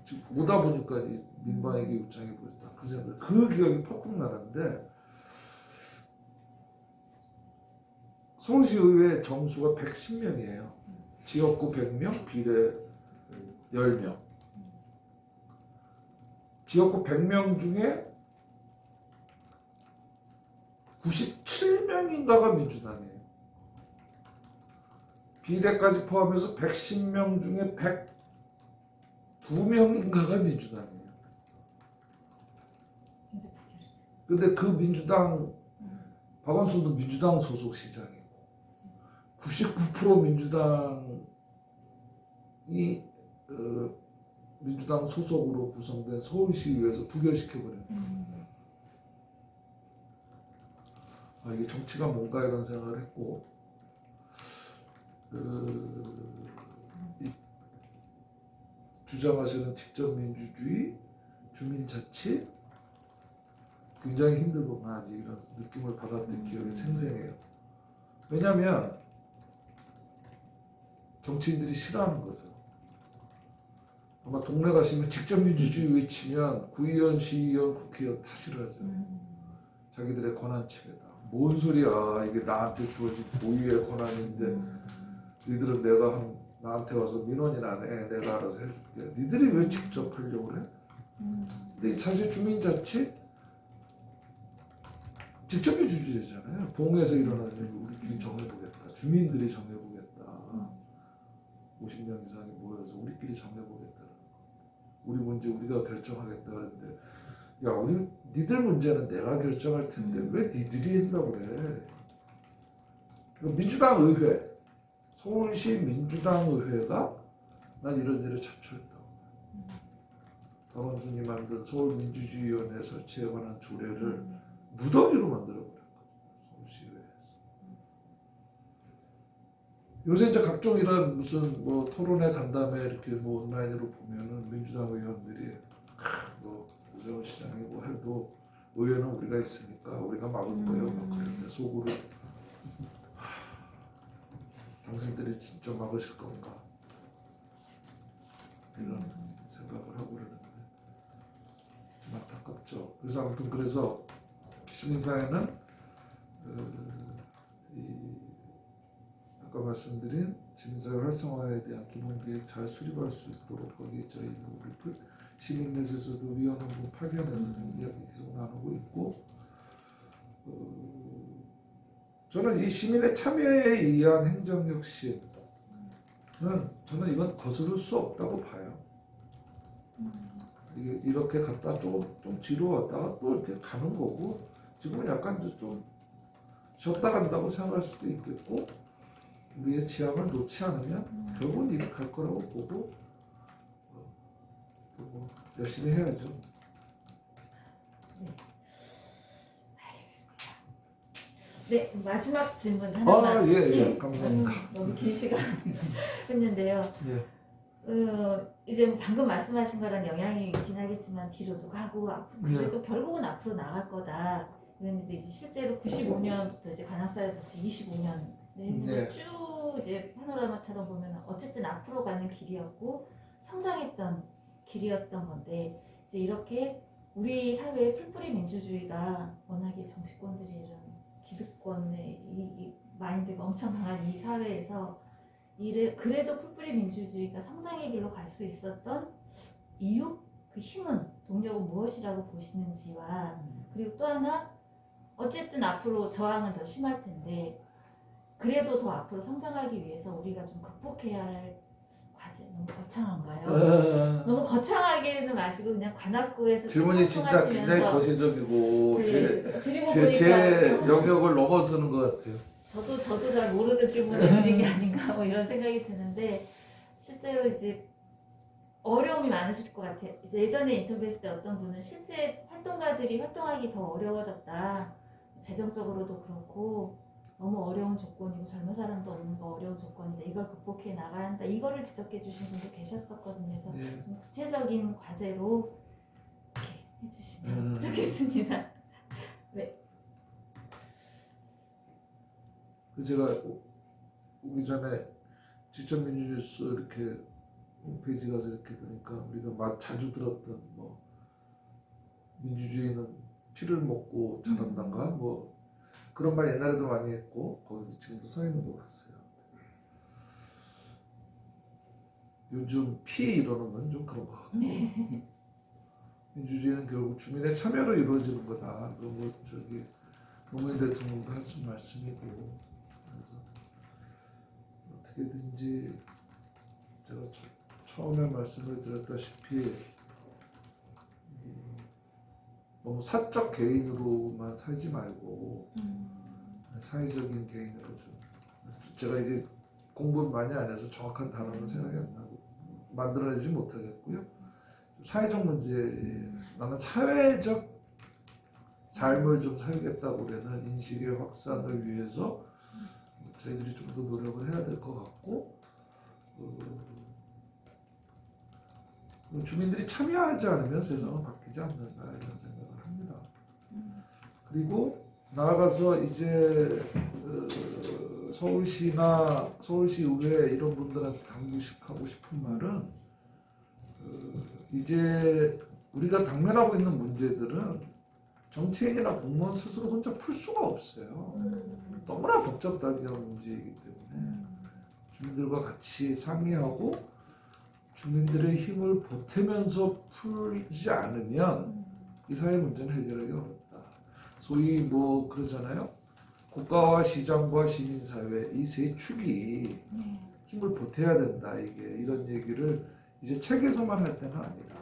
지금 보다 보니까 이 민방위 교육장이 보였다 그 생각 그 기억이 퍼뜩 나는데 서울시 의회 정수가 110명이에요. 지역구 100명, 비례 10명. 지역구 100명 중에 97명인가가 민주당이에요. 비례까지 포함해서 110명 중에 102명인가가 민주당이에요. 근데 그 민주당 박원순도 민주당 소속 시장이고 99% 민주당이 민주당 소속으로 구성된 서울시의회에서 부결시켜버린 거예요. 이게 정치가 뭔가 이런 생각을 했고 이 주장하시는 직접민주주의, 주민자치 굉장히 힘들구나 아직 이런 느낌을 받았던 기억이 생생해요. 왜냐하면 정치인들이 싫어하는 거죠. 아마 동네 가시면 직접민주주의 외치면 구의원, 시의원, 국회의원 다 싫어하죠. 자기들의 권한 침해다. 뭔 소리야 이게 나한테 주어진 고유의 권한인데 니들은 나한테 와서 민원이나 안 해. 내가 알아서 해줄게. 니들이 왜 직접 하려고 해? 근데 사실 주민자치 직접민주주의잖아요. 동에서 일어나는 일 우리끼리 정해보겠다. 주민들이 정해보겠다. 50명 이상이 모여서 우리끼리 정해보겠다. 우리 문제 우리가 결정하겠다 그랬는데 야 니들 문제는 내가 결정할 텐데 왜 니들이 한다고 그래? 민주당 의회 서울시 민주당 의회가 난 이런 일을 자초했다고. 박원순이 만든 서울민주주의위원회 설치에 관한 조례를 무더기로 만들어버렸거든요. 서울시의회에서. 요새 이제 각종 이런 무슨 뭐 토론회 간담회 이렇게 뭐 온라인으로 보면은 민주당 의원들이 뭐 오세훈 시장이 뭐 해도 의회는 우리가 있으니까 우리가 막을 거예요. 막 그런데 속으로 당신들이 진짜 막으실 건가 이런 생각을 하고 그러는데 좀 안타깝죠. 그래서 아무튼 그래서 시민사회는 아까 말씀드린 시민사회 활성화에 대한 기본계획 잘 수립할 수 있도록 거기에 저희 우리 시민넷에서도 위원회부 파견해서 이야기 계속 나누고 있고 저는 이 시민의 참여에 의한 행정혁신은 저는 이건 거스를 수 없다고 봐요. 이렇게 갔다 좀 뒤로 왔다가 또 이렇게 가는 거고 지금은 약간 좀 쉬었다 간다고 생각할 수도 있겠고 우리의 지향을 놓지 않으면 결국은 이렇게 갈 거라고 보고 뭐 열심히 해야죠. 네. 알겠습니다. 네, 마지막 질문 하나만. 예, 감사합니다. 너무 긴 시간 했는데요. 예. 이제 뭐 방금 말씀하신 거랑 영향이 있긴 하겠지만 뒤로도 가고 앞으로 그래도 결국은 앞으로 나갈 거다. 그런데 이제 실제로 95년부터 이제 관악사회복지 25년 했는데 쭉 이제 파노라마처럼 보면 어쨌든 앞으로 가는 길이었고 성장했던 길이었던 건데 이제 이렇게 우리 사회의 풀뿌리 민주주의가 워낙에 정치권들이 이런 기득권의 이 마인드가 엄청 강한 이 사회에서 그래도 풀뿌리 민주주의가 성장의 길로 갈 수 있었던 이유, 그 힘은 동력은 무엇이라고 보시는지와 그리고 또 하나 어쨌든 앞으로 저항은 더 심할 텐데 그래도 더 앞으로 성장하기 위해서 우리가 좀 극복해야 할 과제 너무 거창한가요? 너무 거창하게는 마시고 그냥 관악구에서 질문이 진짜 굉장히 거시적이고 드리고 제 보니까 영역을 넘어서는 것 같아요. 저도 잘 모르는 질문을 드린 게 아닌가 뭐 이런 생각이 드는데 실제로 이제 어려움이 많으실 것 같아요. 이제 예전에 인터뷰했을 때 어떤 분은 실제 활동가들이 활동하기 더 어려워졌다. 재정적으로도 그렇고 너무 어려운 조건이고 젊은 사람도 없는 거 어려운 조건이다. 이걸 극복해 나가야 한다. 이거를 지적해 주신 분도 계셨었거든요. 그래서 좀 구체적인 과제로 이렇게 해주시면 좋겠습니다. 제가 오기 전에 지적민주뉴스 이렇게 홈페이지 가서 이렇게 보니까 우리가 자주 들었던 뭐 민주주의는 피를 먹고 자란단가 뭐 그런 말 옛날에도 많이 했고 거기 지금도 써 있는 것 같아요. 요즘 피 이러는 건 좀 그런 것 같고 민주주의는 결국 주민의 참여로 이루어지는 거다. 그런 거 저기 노무현 대통령도 하신 말씀이고 그래서 어떻게든지 제가 처음에 말씀을 드렸다시피 너무 사적 개인으로만 살지 말고 사회적인 개인으로 좀 제가 이게 공부 많이 안 해서 정확한 단어는 생각이 안 나고 만들어내지 못하겠고요. 사회적 문제 나는 사회적 삶을 좀 살겠다고 그러는 인식의 확산을 위해서 저희들이 좀 더 노력을 해야 될 것 같고 주민들이 참여하지 않으면 세상은 바뀌지 않는다 이런 생각을 합니다. 그리고 나아가서 이제 서울시나 서울시 의회 이런 분들한테 하고 싶은 말은 이제 우리가 당면하고 있는 문제들은 정치인이나 공무원 스스로 혼자 풀 수가 없어요. 너무나 복잡하게 문제이기 때문에 주민들과 같이 상의하고 주민들의 힘을 보태면서 풀지 않으면 이 사회 문제는 해결하기 어렵다. 소위 뭐 그러잖아요. 국가와 시장과 시민사회 이 세 축이 힘을 보태야 된다. 이게 이런 얘기를 이제 책에서만 할 때는 아니다.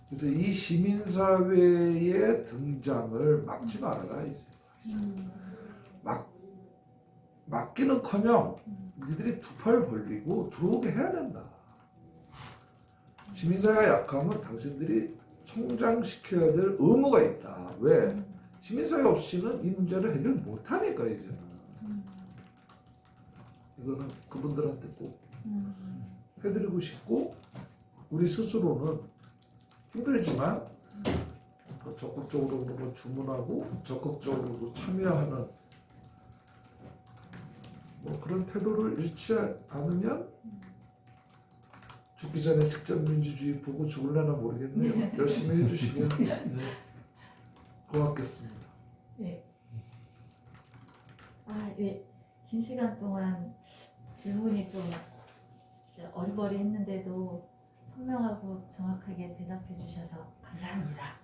그래서 이 시민사회의 등장을 막지 말아라. 이제 막기는커녕 니들이 두 팔 벌리고 들어오게 해야 된다. 시민사회가 약하면 당신들이 성장시켜야 될 의무가 있다. 왜? 시민사회 없이는 이 문제를 해결 못하니까 이제는. 이거는 그분들한테 꼭 해드리고 싶고 우리 스스로는 힘들지만 더 적극적으로 주문하고 적극적으로 참여하는 뭐 그런 태도를 잃지 않으면 죽기 전에 직접 민주주의 보고 죽을려나 모르겠네요. 열심히 해주시면 고맙겠습니다. 네. 긴 시간 동안 질문이 좀 어리버리했는데도 선명하고 정확하게 대답해 주셔서 감사합니다.